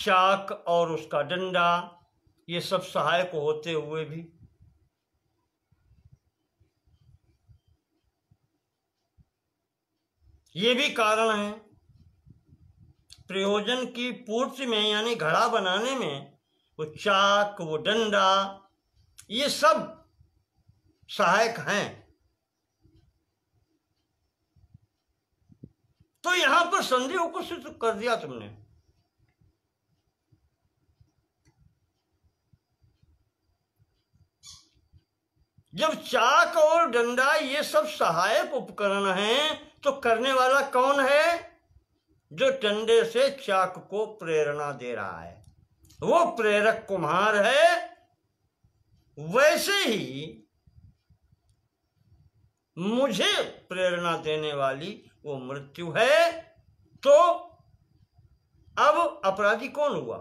चाक और उसका डंडा, ये सब सहायक होते हुए भी ये भी कारण है प्रयोजन की पूर्ति में, यानी घड़ा बनाने में वो चाक, वो डंडा, ये सब सहायक हैं। तो यहां पर संदेह को सिद्ध कर दिया तुमने। जब चाक और डंडा ये सब सहायक उपकरण हैं, तो करने वाला कौन है? जो डंडे से चाक को प्रेरणा दे रहा है, वो प्रेरक कुम्हार है। वैसे ही मुझे प्रेरणा देने वाली वो मृत्यु है। तो अब अपराधी कौन हुआ?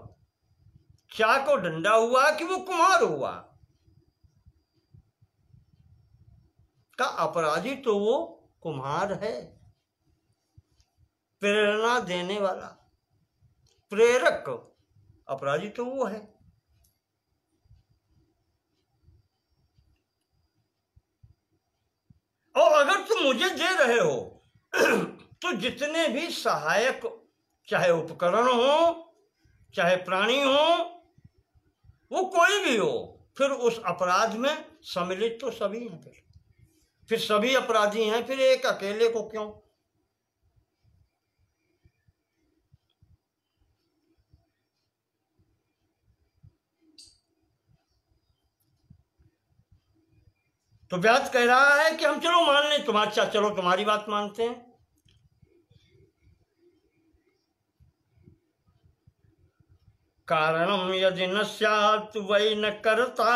चाक और डंडा हुआ कि वो कुम्हार हुआ? का अपराधी तो वो कुम्हार है, प्रेरणा देने वाला, प्रेरक अपराधी तो वो है। और अगर तुम मुझे दे रहे हो तो जितने भी सहायक, चाहे उपकरण हो, चाहे प्राणी हो, वो कोई भी हो, फिर उस अपराध में सम्मिलित तो सभी हैं। फिर सभी अपराधी हैं, फिर एक अकेले को क्यों? तो व्यास कह रहा है कि हम चलो मान लें तुम्हारा, चलो तुम्हारी बात मानते हैं। कारणम यदि न स्यात् वै न कर्ता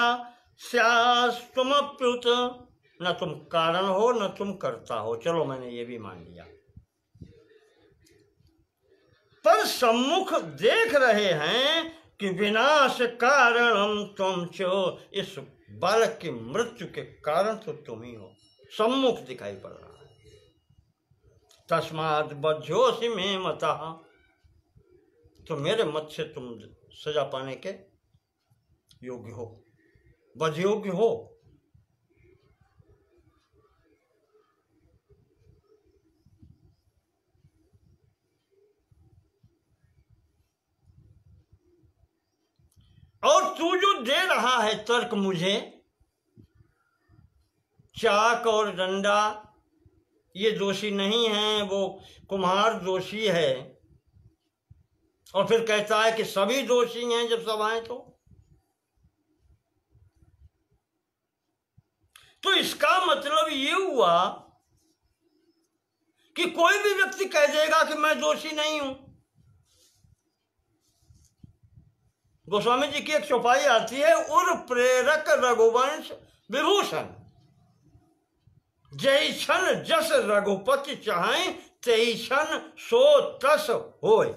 स्यास्तुमप्युत। न तुम कारण हो न तुम कर्ता हो, चलो मैंने ये भी मान लिया। पर सम्मुख देख रहे हैं कि विनाश कारणम तुम चो, इस बालक की मृत्यु के कारण तो तुम ही हो, सम्मुख दिखाई पड़ रहा है। तस्मात् बध्योसि मे मतः, तो मेरे मत से तुम सजा पाने के योग्य हो, बध योग्य हो। और तू जो दे रहा है तर्क मुझे, चाक और डंडा ये दोषी नहीं है, वो कुम्हार दोषी है, और फिर कहता है कि सभी दोषी हैं जब सब आए तो इसका मतलब ये हुआ कि कोई भी व्यक्ति कह देगा कि मैं दोषी नहीं हूं। गोस्वामी जी की एक चौपाई आती है, उर प्रेरक रघुवंश विभूषण, जय क्षण जस रघुपति चाहे तई क्षण सो तस होय।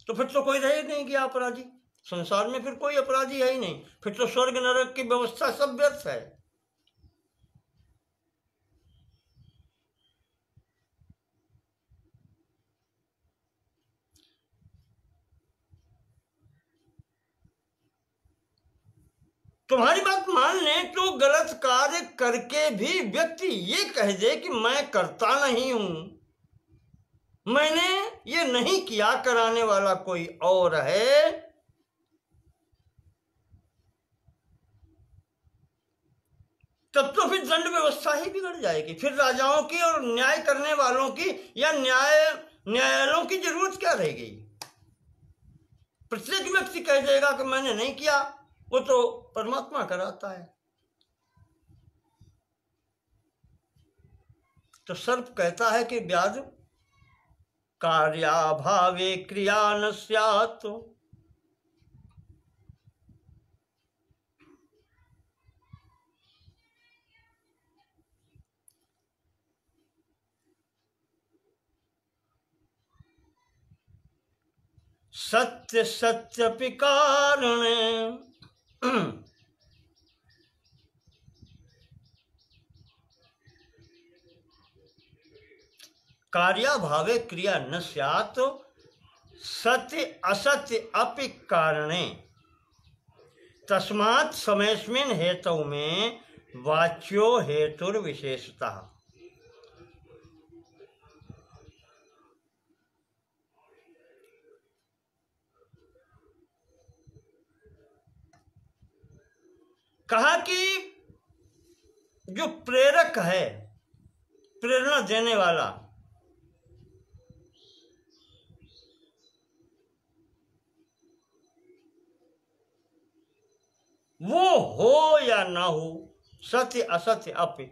तो फिर तो कोई रह ही नहीं गया अपराधी संसार में, फिर कोई अपराधी है ही नहीं, फिर तो स्वर्ग नरक की व्यवस्था सब व्यर्थ है। तुम्हारी बात मान लें तो गलत कार्य करके भी व्यक्ति ये कह दे कि मैं करता नहीं हूं, मैंने ये नहीं किया, कराने वाला कोई और है, तब तो फिर दंड व्यवस्था ही बिगड़ जाएगी। फिर राजाओं की और न्याय करने वालों की या न्यायालयों की जरूरत क्या रह गई? प्रत्येक व्यक्ति कह देगा कि मैंने नहीं किया, वो तो परमात्मा कराता है। तो सर्प कहता है कि व्याध कार्याभावे क्रिया न स्यात्, सत्य सत्यपि कारण। कार्याभावे क्रिया न स्यात्, सत्य असत्य अपि कारणे तस्मात् समयस्मिन् हेतु में वाच्यो हेतुर्विशेषतः। कहा कि जो प्रेरक है, प्रेरणा देने वाला, वो हो या ना हो, सत्य असत्य अपि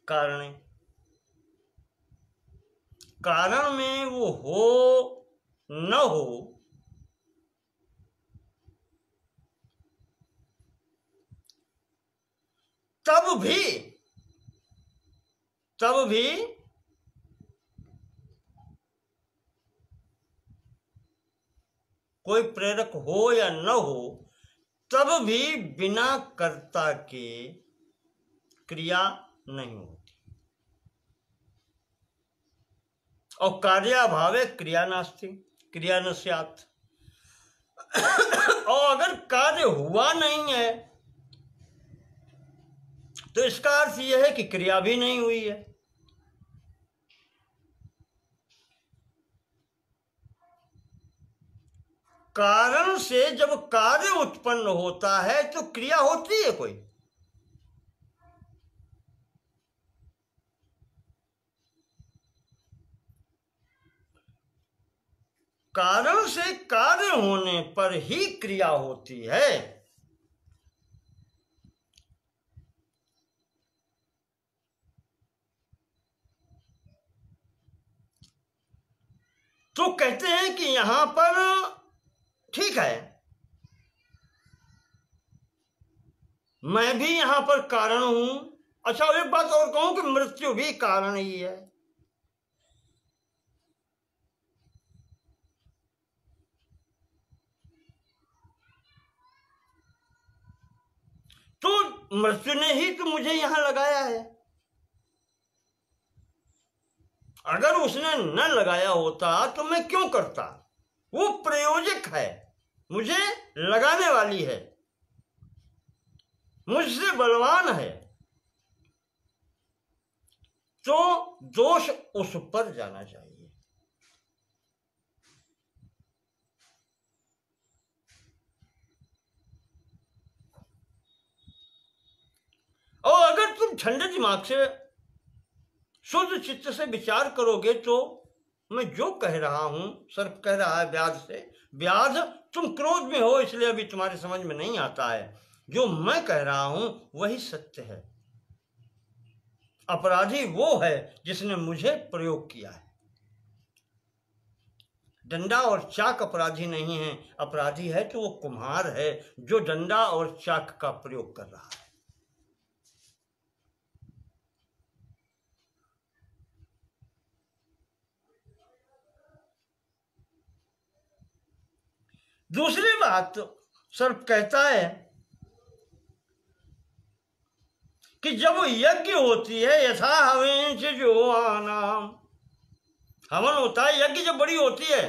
कारणे, कारण में वो हो न हो, तब भी कोई प्रेरक हो या न हो, तब भी बिना कर्ता के क्रिया नहीं होती। और कार्याभावे क्रिया नास्ति, क्रिया न स्यात्। और अगर कार्य हुआ नहीं है तो इसका अर्थ यह है कि क्रिया भी नहीं हुई है। कारण से जब कार्य उत्पन्न होता है तो क्रिया होती है कोई। कारण से कार्य होने पर ही क्रिया होती है। तो कहते हैं कि यहां पर ठीक है, मैं भी यहां पर कारण हूं। अच्छा, एक बात और कहूं कि मृत्यु भी कारण ही है। तो मृत्यु ने ही तो मुझे यहां लगाया है। अगर उसने न लगाया होता तो मैं क्यों करता? वो प्रयोजक है, मुझे लगाने वाली है, मुझसे बलवान है, तो दोष उस पर जाना चाहिए। और अगर तुम ठंडे दिमाग से शुद्ध चित्त से विचार करोगे तो मैं जो कह रहा हूं, सर्प कह रहा है व्याध से, व्याध तुम क्रोध में हो इसलिए अभी तुम्हारी समझ में नहीं आता है। जो मैं कह रहा हूं वही सत्य है। अपराधी वो है जिसने मुझे प्रयोग किया है। डंडा और चाक अपराधी नहीं है। अपराधी है तो वो कुम्हार है जो डंडा और चाक का प्रयोग कर रहा है। दूसरी बात सर्प कहता है कि जब यज्ञ होती है, यथा हविंस जुहानाम, हवन होता है, यज्ञ जब बड़ी होती है,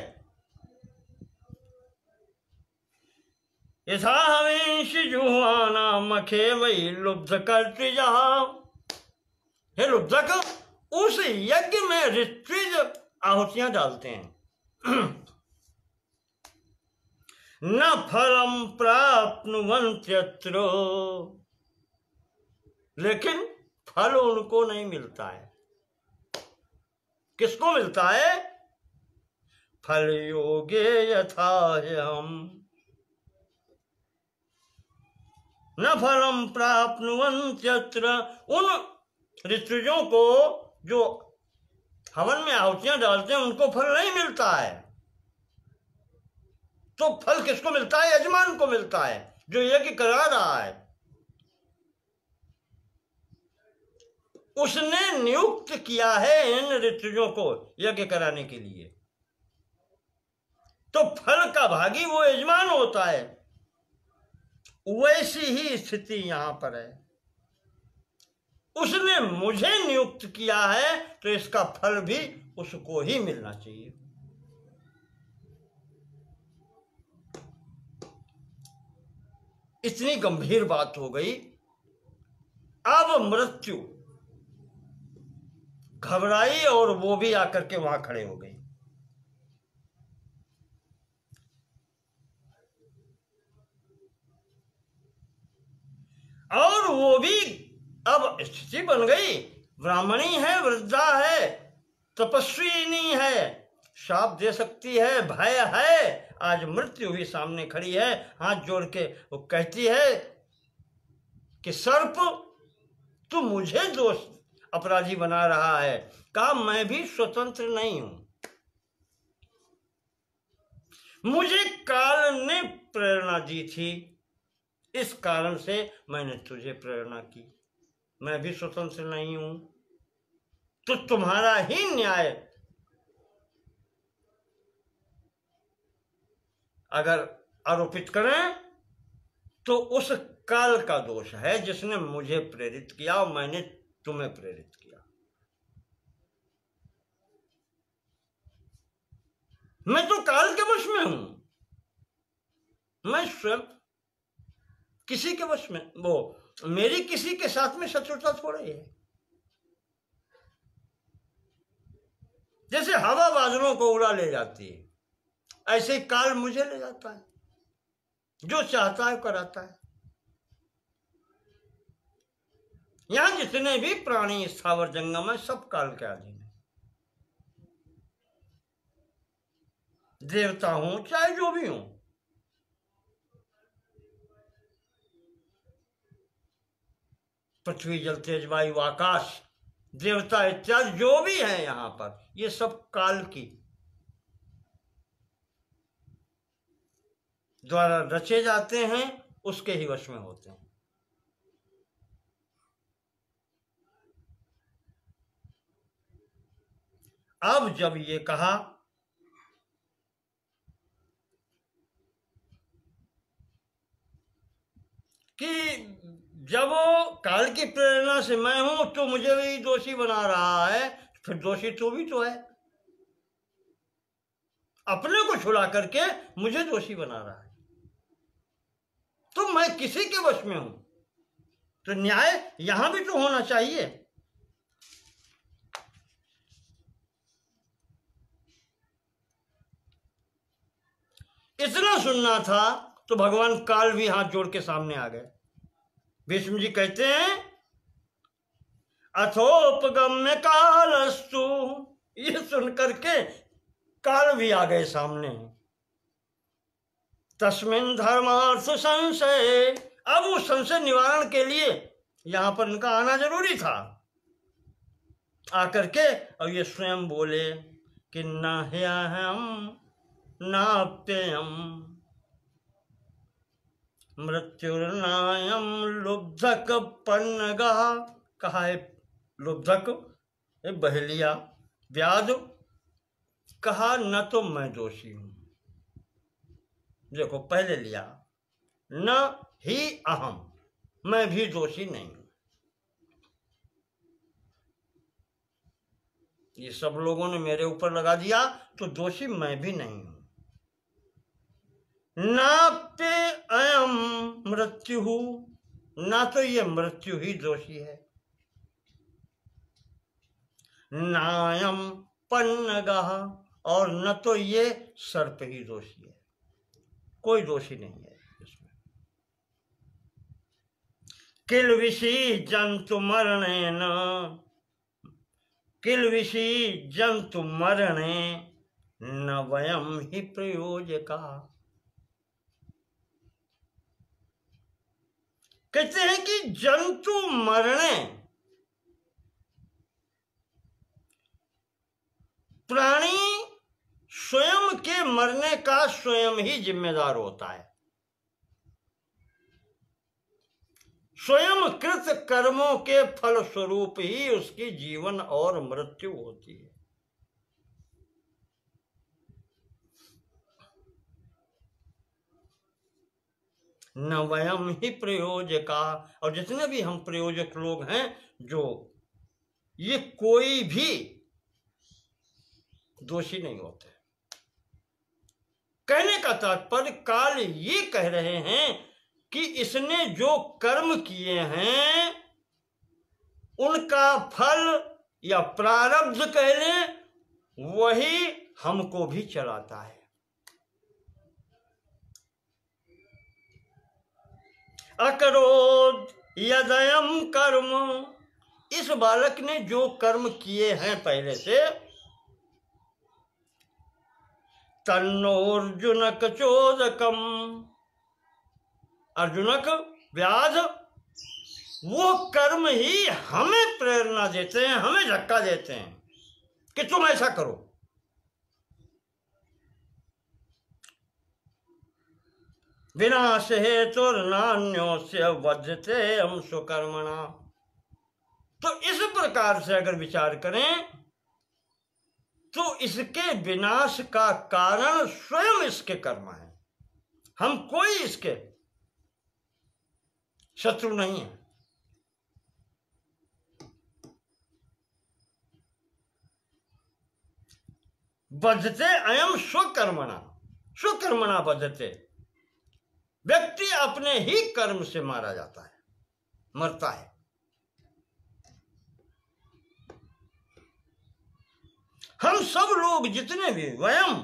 यथा हविंस जुहानाम मखे वही लुब्ध कर्तृजा। हे लुब्धक, उस यज्ञ में ऋत्विज आहुतियां डालते हैं। न फलम प्राप्नुवन्त्यत्र, लेकिन फल उनको नहीं मिलता है। किसको मिलता है? फल योगे यथा हम न फलम प्राप्नुवन्त्यत्र। उन ऋत्विजों को जो हवन में आहुतियां डालते हैं उनको फल नहीं मिलता है। तो फल किसको मिलता है? यजमान को मिलता है जो यज्ञ करा रहा है। उसने नियुक्त किया है इन ऋत्विजों को यज्ञ कराने के लिए, तो फल का भागी वो यजमान होता है। वैसी ही स्थिति यहां पर है। उसने मुझे नियुक्त किया है तो इसका फल भी उसको ही मिलना चाहिए। इतनी गंभीर बात हो गई। अब मृत्यु घबराई और वो भी आकर के वहां खड़े हो गई। और वो भी अब स्थिति बन गई, ब्राह्मणी है, वृद्धा है, तपस्विनी है, शाप दे सकती है, भय है। आज मृत्यु भी सामने खड़ी है, हाथ जोड़ के वो कहती है कि सर्प तू मुझे दोष अपराधी बना रहा है। कहा मैं भी स्वतंत्र नहीं हूं, मुझे काल ने प्रेरणा दी थी, इस कारण से मैंने तुझे प्रेरणा की। मैं भी स्वतंत्र नहीं हूं, तो तुम्हारा ही न्याय अगर आरोपित करें तो उस काल का दोष है जिसने मुझे प्रेरित किया और मैंने तुम्हें प्रेरित किया। मैं तो काल के वश में हूं, मैं स्वयं किसी के वश में, वो मेरी किसी के साथ में शत्रुता थोड़ी है। जैसे हवा बादलों को उड़ा ले जाती है, ऐसे ही काल मुझे ले जाता है, जो चाहता है कराता है। यहां जितने भी प्राणी स्थावर जंगम है सब काल के अधीन है। देवता हूं चाहे जो भी हूं, पृथ्वी जल तेज वायु आकाश, देवता इत्यादि जो भी है यहां पर, ये सब काल की द्वारा रचे जाते हैं, उसके ही वश में होते हैं। अब जब ये कहा कि जब काल की प्रेरणा से मैं हूं तो मुझे भी दोषी बना रहा है, फिर दोषी तो भी तो है, अपने को छुड़ा करके मुझे दोषी बना रहा है। तो मैं किसी के वश में हूं, तो न्याय यहां भी तो होना चाहिए। इतना सुनना था तो भगवान काल भी हाथ जोड़ के सामने आ गए। भीष्म जी कहते हैं अथोपगम्य कालस्तु, ये सुन करके काल भी आ गए सामने। तस्मिन् धर्मार्थ संशय, अब उस संशय निवारण के लिए यहां पर इनका आना जरूरी था। आकर के और ये स्वयं बोले कि न ह्यहम् नाप्ययम् मृत्युर्नायम् लुब्धक पन्नगः। कहा है लुब्धक, बहेलिया, व्याध। कहा न तो मैं दोषी हूं, देखो पहले लिया, न ही अहम, मैं भी दोषी नहीं हूं। ये सब लोगों ने मेरे ऊपर लगा दिया तो दोषी मैं भी नहीं हूं। नाप्ते अयम मृत्यु, ना तो ये मृत्यु ही दोषी है, नायम पन्नगः, और न तो ये सर्प ही दोषी है। कोई दोषी नहीं है इसमें। किल्विषी जंतु मरणेन, किल्विषी जंतु मरणे न वयम ही प्रयोजका। कहते हैं कि जंतु मरणे, प्राणी स्वयं के मरने का स्वयं ही जिम्मेदार होता है। स्वयं कृत कर्मों के फल स्वरूप ही उसकी जीवन और मृत्यु होती है। न वयम ही प्रयोजका, और जितने भी हम प्रयोजक लोग हैं, जो ये कोई भी दोषी नहीं होते। कहने का तात्पर्य काल ये कह रहे हैं कि इसने जो कर्म किए हैं उनका फल या प्रारब्ध कह लें, वही हमको भी चलाता है। अकरोद यदयम कर्म, इस बालक ने जो कर्म किए हैं पहले से, तन्नोर्जुनक चोदकम, अर्जुनक व्याध, वो कर्म ही हमें प्रेरणा देते हैं, हमें धक्का देते हैं कि तुम ऐसा करो। विनाश हेतुर्नान्योस्य वज्रते हम सुकर्मणा। तो इस प्रकार से अगर विचार करें तो इसके विनाश का कारण स्वयं इसके कर्म है। हम कोई इसके शत्रु नहीं है। बद्धते अयम स्वकर्मणा, स्वकर्मणा बद्धते। व्यक्ति अपने ही कर्म से मारा जाता है, मरता है। हम सब लोग जितने भी, वयम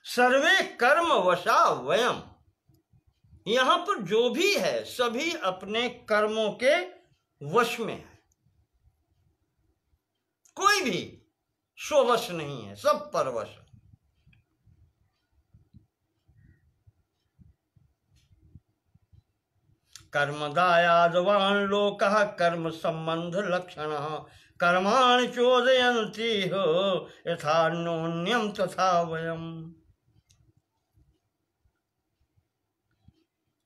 सर्वे कर्म वशा वयम, यहां पर जो भी है सभी अपने कर्मों के वश में है। कोई भी स्ववश नहीं है, सब परवश। कर्मदायादवान् लोकः कर्म संबंध लक्षण कर्माणि चोदयन्ति यथान्योन्यं तथा वयम।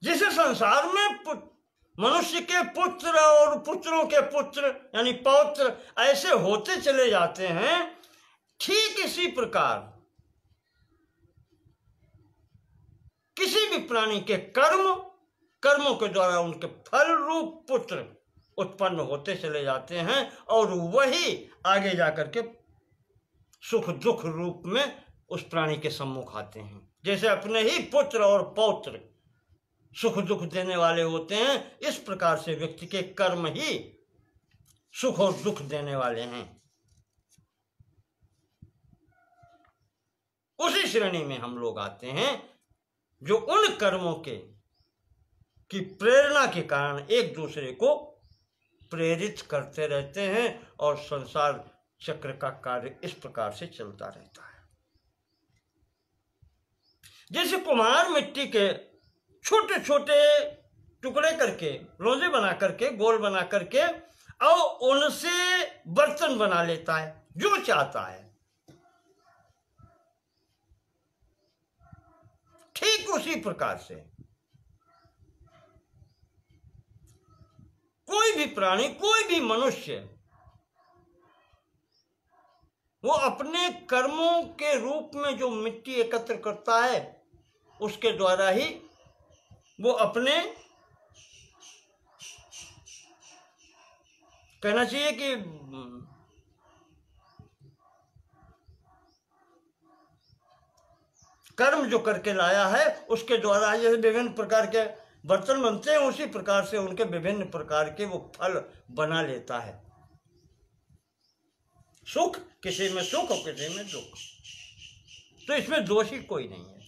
जिस संसार में मनुष्य के पुत्र और पुत्रों के पुत्र यानी पौत्र ऐसे होते चले जाते हैं, ठीक इसी प्रकार किसी भी प्राणी के कर्मों के द्वारा उनके फल रूप पुत्र उत्पन्न होते चले जाते हैं और वही आगे जाकर के सुख दुख रूप में उस प्राणी के सम्मुख आते हैं। जैसे अपने ही पुत्र और पौत्र सुख दुख देने वाले होते हैं, इस प्रकार से व्यक्ति के कर्म ही सुख और दुख देने वाले हैं। उसी श्रेणी में हम लोग आते हैं जो उन कर्मों की प्रेरणा के कारण एक दूसरे को प्रेरित करते रहते हैं और संसार चक्र का कार्य इस प्रकार से चलता रहता है। जैसे कुम्हार मिट्टी के छोटे छोटे टुकड़े करके, लोजे बना करके, गोल बना करके और उनसे बर्तन बना लेता है जो चाहता है, ठीक उसी प्रकार से कोई भी प्राणी, कोई भी मनुष्य, वो अपने कर्मों के रूप में जो मिट्टी एकत्र करता है उसके द्वारा ही वो अपने, कहना चाहिए कि कर्म जो करके लाया है उसके द्वारा जैसे विभिन्न प्रकार के बर्तन बनते हैं, उसी प्रकार से उनके विभिन्न प्रकार के वो फल बना लेता है। सुख किसी में सुख और किसी में दुख, तो इसमें दोषी कोई नहीं है।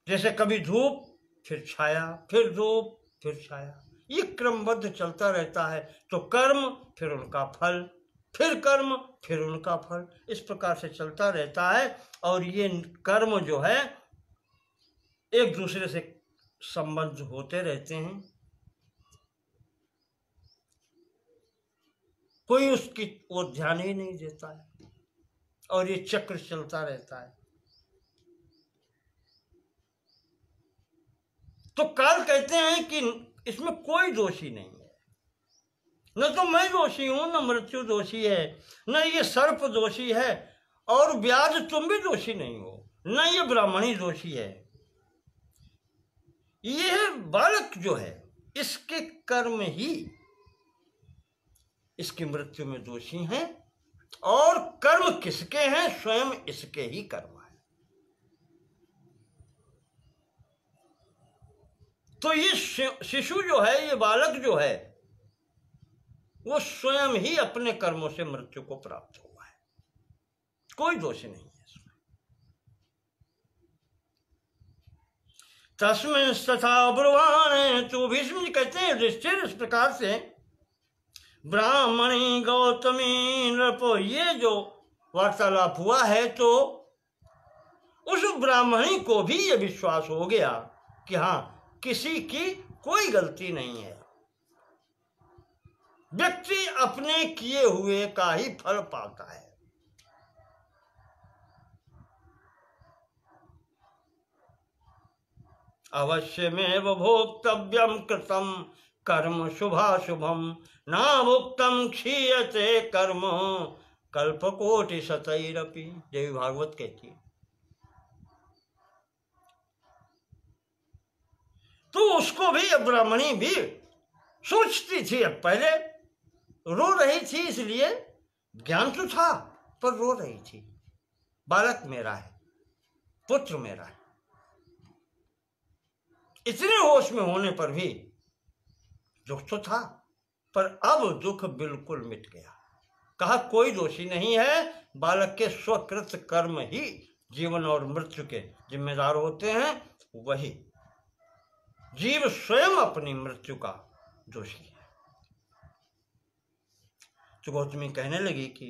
जैसे कभी धूप फिर छाया, फिर धूप फिर छाया, ये क्रमबद्ध चलता रहता है। तो कर्म फिर उनका फल, फिर कर्म फिर उनका फल, इस प्रकार से चलता रहता है। और ये कर्म जो है एक दूसरे से संबंध होते रहते हैं, कोई उसकी ओर ध्यान ही नहीं देता है और ये चक्र चलता रहता है। तो काल कहते हैं कि इसमें कोई दोषी नहीं है, न तो मैं दोषी हूं, न मृत्यु दोषी है, न ये सर्प दोषी है, और व्याध तुम भी दोषी नहीं हो, न ये ब्राह्मणी दोषी है। यह बालक जो है इसके कर्म ही इसकी मृत्यु में दोषी हैं, और कर्म किसके हैं? स्वयं इसके ही कर्म है। तो ये शिशु जो है, ये बालक जो है, वो स्वयं ही अपने कर्मों से मृत्यु को प्राप्त हुआ है, कोई दोष नहीं है इसमें। तस्मिन् तथा ब्रुवाण, तो भीष्म जी कहते हैं युधिष्ठिर, इस प्रकार से ब्राह्मणी गौतमी नृपो, ये जो वार्तालाप हुआ है, तो उस ब्राह्मणी को भी ये विश्वास हो गया कि हाँ, किसी की कोई गलती नहीं है, व्यक्ति अपने किए हुए का ही फल पाता है। अवश्यमेव भोक्तव्यम कृतम कर्म शुभाशुभम, ना भुक्तम क्षीयते कर्म कल्पकोटि शतैरपि, देवी भागवत कहती है। तो उसको भी, ब्राह्मणी भी सोचती थी, अब पहले रो रही थी, इसलिए ज्ञान तो था पर रो रही थी, बालक मेरा है, पुत्र मेरा है। इतने होश में होने पर भी दुख तो था, पर अब दुख बिल्कुल मिट गया। कहा कोई दोषी नहीं है, बालक के स्वकृत कर्म ही जीवन और मृत्यु के जिम्मेदार होते हैं, वही जीव स्वयं अपनी मृत्यु का दोषी है। तो गौतमी कहने लगी कि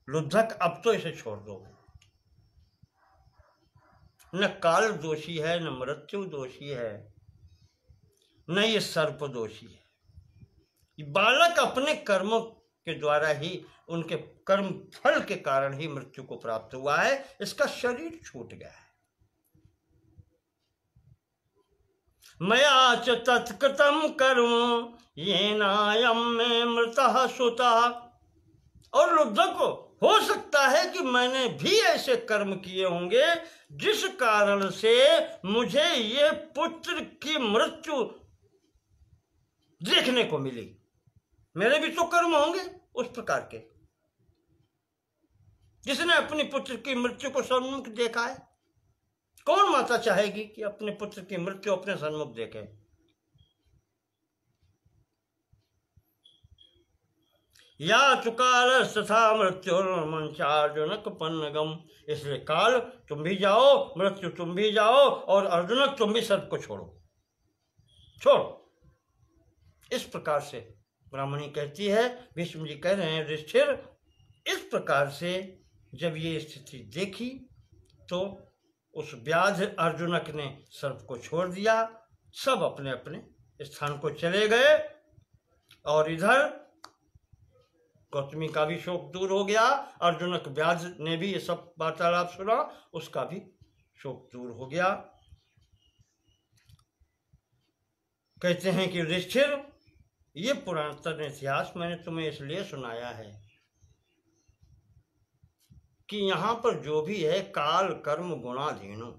लुब्धक, अब तो इसे छोड़ दो, न काल दोषी है, न मृत्यु दोषी है, न ये सर्प दोषी है। बालक अपने कर्मों के द्वारा ही, उनके कर्म फल के कारण ही मृत्यु को प्राप्त हुआ है, इसका शरीर छूट गया है। मया च तत्कृतं कर्म येनायं मे मृतः सुतः, और लुब्धक को हो सकता है कि मैंने भी ऐसे कर्म किए होंगे जिस कारण से मुझे ये पुत्र की मृत्यु देखने को मिली। मेरे भी तो कर्म होंगे उस प्रकार के, जिसने अपनी पुत्र की मृत्यु को सन्मुख देखा है। कौन माता चाहेगी कि अपने पुत्र की मृत्यु अपने सन्मुख देखे? या चुकाल तथा मृत्युर्मंचार्जुनक पन्नगम, इसलिए काल तुम भी जाओ, मृत्यु तुम भी जाओ, और अर्जुनक तुम भी सर्प को छोड़ो। इस प्रकार से ब्राह्मणी कहती है, भीष्म जी कह रहे हैं युधिष्ठिर, इस प्रकार से जब ये स्थिति देखी तो उस व्याध अर्जुनक ने सर्प को छोड़ दिया, सब अपने अपने स्थान को चले गए, और इधर गौतमी का भी शोक दूर हो गया, अर्जुनक व्याध ने भी ये सब वार्तालाप सुना, उसका भी शोक दूर हो गया। कहते हैं कि युधिष्ठिर, ये पुरातन इतिहास मैंने तुम्हें इसलिए सुनाया है कि यहां पर जो भी है काल कर्म गुणाधीनो,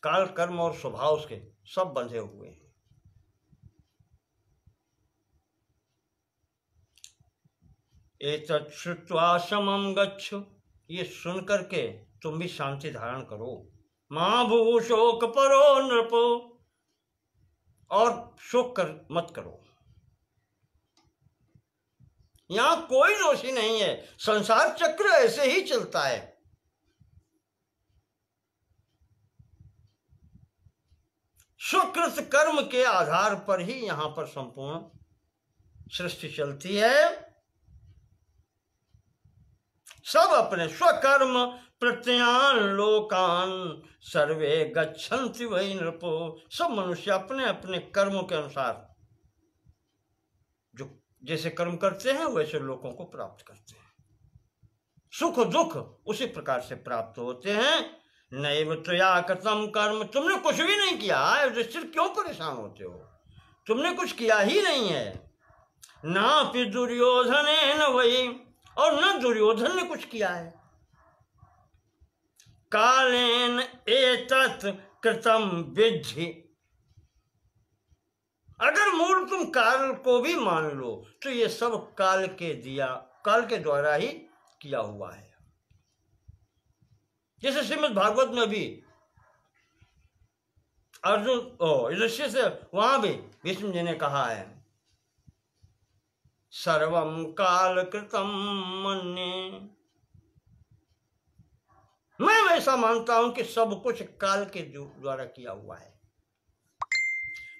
काल कर्म और स्वभाव उसके सब बंधे हुए हैं। एतत् श्रुत्वा शमं गच्छ, ये सुन करके तुम भी शांति धारण करो। मां भू शोक परो नृपो, और शोक कर मत करो। यहां कोई दोषी नहीं है, संसार चक्र ऐसे ही चलता है। सुकृत कर्म के आधार पर ही यहां पर संपूर्ण सृष्टि चलती है। सब अपने स्वकर्म प्रत्यान लोकान सर्वे गच्छन्ति वै नृपो, सब मनुष्य अपने अपने कर्मों के अनुसार जो जैसे कर्म करते हैं वैसे लोगों को प्राप्त करते हैं। सुख दुख उसी प्रकार से प्राप्त होते हैं। नैव त्वया कृतं कर्म, तुमने कुछ भी नहीं किया है, युधिष्ठिर क्यों परेशान होते हो? तुमने कुछ किया ही नहीं है। नापि दुर्योधनेन वै, और न दुर्योधन ने कुछ किया है। कालेन एतत् कृतं विद्धि, अगर मूल तुम काल को भी मान लो तो ये सब काल के द्वारा ही किया हुआ है। जैसे श्रीमद् भागवत में भी अर्जुन युधिष्ठिर से वहां भी भीष्म जी ने कहा है, सर्वम काल कृतम मन्ये, मैं वैसा मानता हूं कि सब कुछ काल के द्वारा किया हुआ है।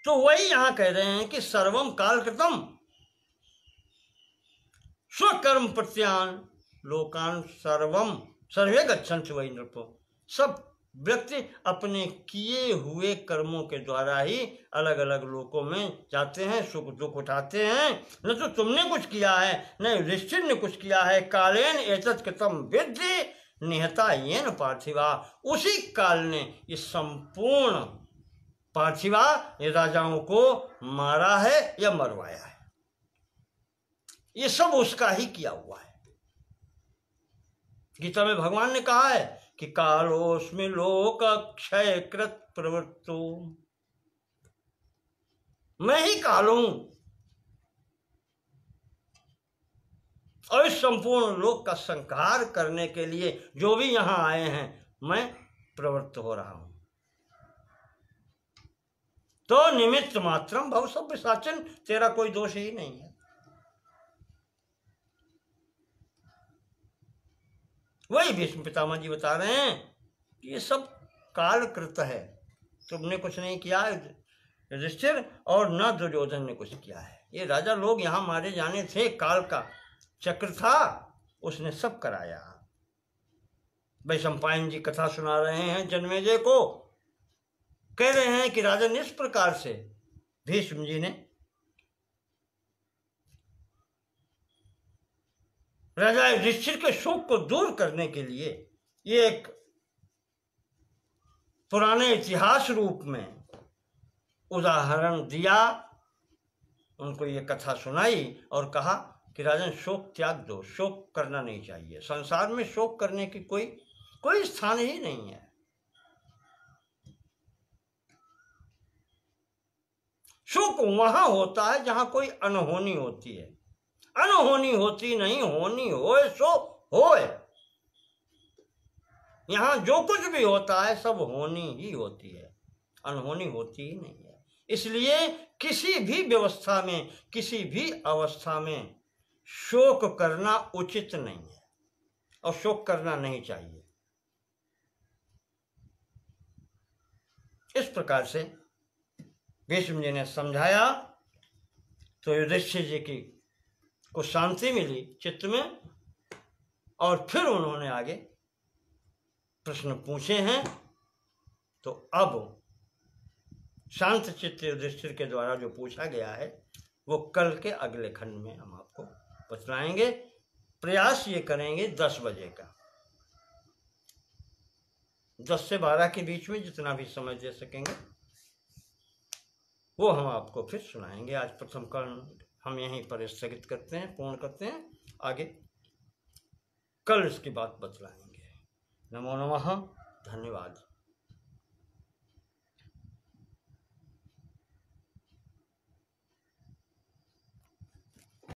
तो वही यहां कह रहे हैं कि सर्वम काल कृतम स्वकर्म प्रत्यान लोकान सर्वम सर्वे गच्छन्ति वै नृपो, सब व्यक्ति अपने किए हुए कर्मों के द्वारा ही अलग अलग लोकों में जाते हैं, सुख दुख उठाते हैं। न तो तुमने कुछ किया है, न युधिष्ठिर ने कुछ किया है। कालेन एतत् कृतं विद्धि निहता येन पार्थिवा, उसी काल ने इस संपूर्ण पार्थिवा ये राजाओं को मारा है या मरवाया है। ये सब उसका ही किया हुआ है। गीता में भगवान ने कहा है कि कालोस्मि लोक क्षय कृत प्रवृत्तो, मैं ही काल हूं और इस संपूर्ण लोक का संहार करने के लिए जो भी यहां आए हैं मैं प्रवृत्त हो रहा हूं। तो निमित्त मात्रम भव सब साचन, तेरा कोई दोष ही नहीं है। वही भीष्म पितामह जी बता रहे हैं कि ये सब कालकृत है, तुमने कुछ नहीं किया युधिष्ठिर और न दुर्योधन ने कुछ किया है। ये राजा लोग यहाँ मारे जाने थे, काल का चक्र था, उसने सब कराया। वैशंपायन जी कथा सुना रहे हैं जन्मेजय को, कह रहे हैं कि राजन इस प्रकार से भीष्म जी ने राजा युधिष्ठिर के शोक को दूर करने के लिए ये एक पुराने इतिहास रूप में उदाहरण दिया, उनको ये कथा सुनाई और कहा कि राजन शोक त्याग दो, शोक करना नहीं चाहिए, संसार में शोक करने की कोई स्थान ही नहीं है। शोक वहां होता है जहां कोई अनहोनी होती है, अनहोनी होती नहीं, होनी होए सो होए। यहां जो कुछ भी होता है सब होनी ही होती है, अनहोनी होती ही नहीं है। इसलिए किसी भी व्यवस्था में, किसी भी अवस्था में शोक करना उचित नहीं है और शोक करना नहीं चाहिए। इस प्रकार से भीष्म जी ने समझाया तो युधिष्ठिर जी की को शांति मिली चित्त में, और फिर उन्होंने आगे प्रश्न पूछे हैं। तो अब शांत चित्त युधिष्ठिर के द्वारा जो पूछा गया है वो कल के अगले खंड में हम आपको बतलाएंगे। प्रयास ये करेंगे 10 बजे का, 10 से 12 के बीच में जितना भी समय दे सकेंगे वो हम आपको फिर सुनाएंगे। आज प्रथम खंड हम यहीं पर स्थगित करते हैं, पूर्ण करते हैं, आगे कल इसकी बात बतलाएंगे। नमो नमः, धन्यवाद।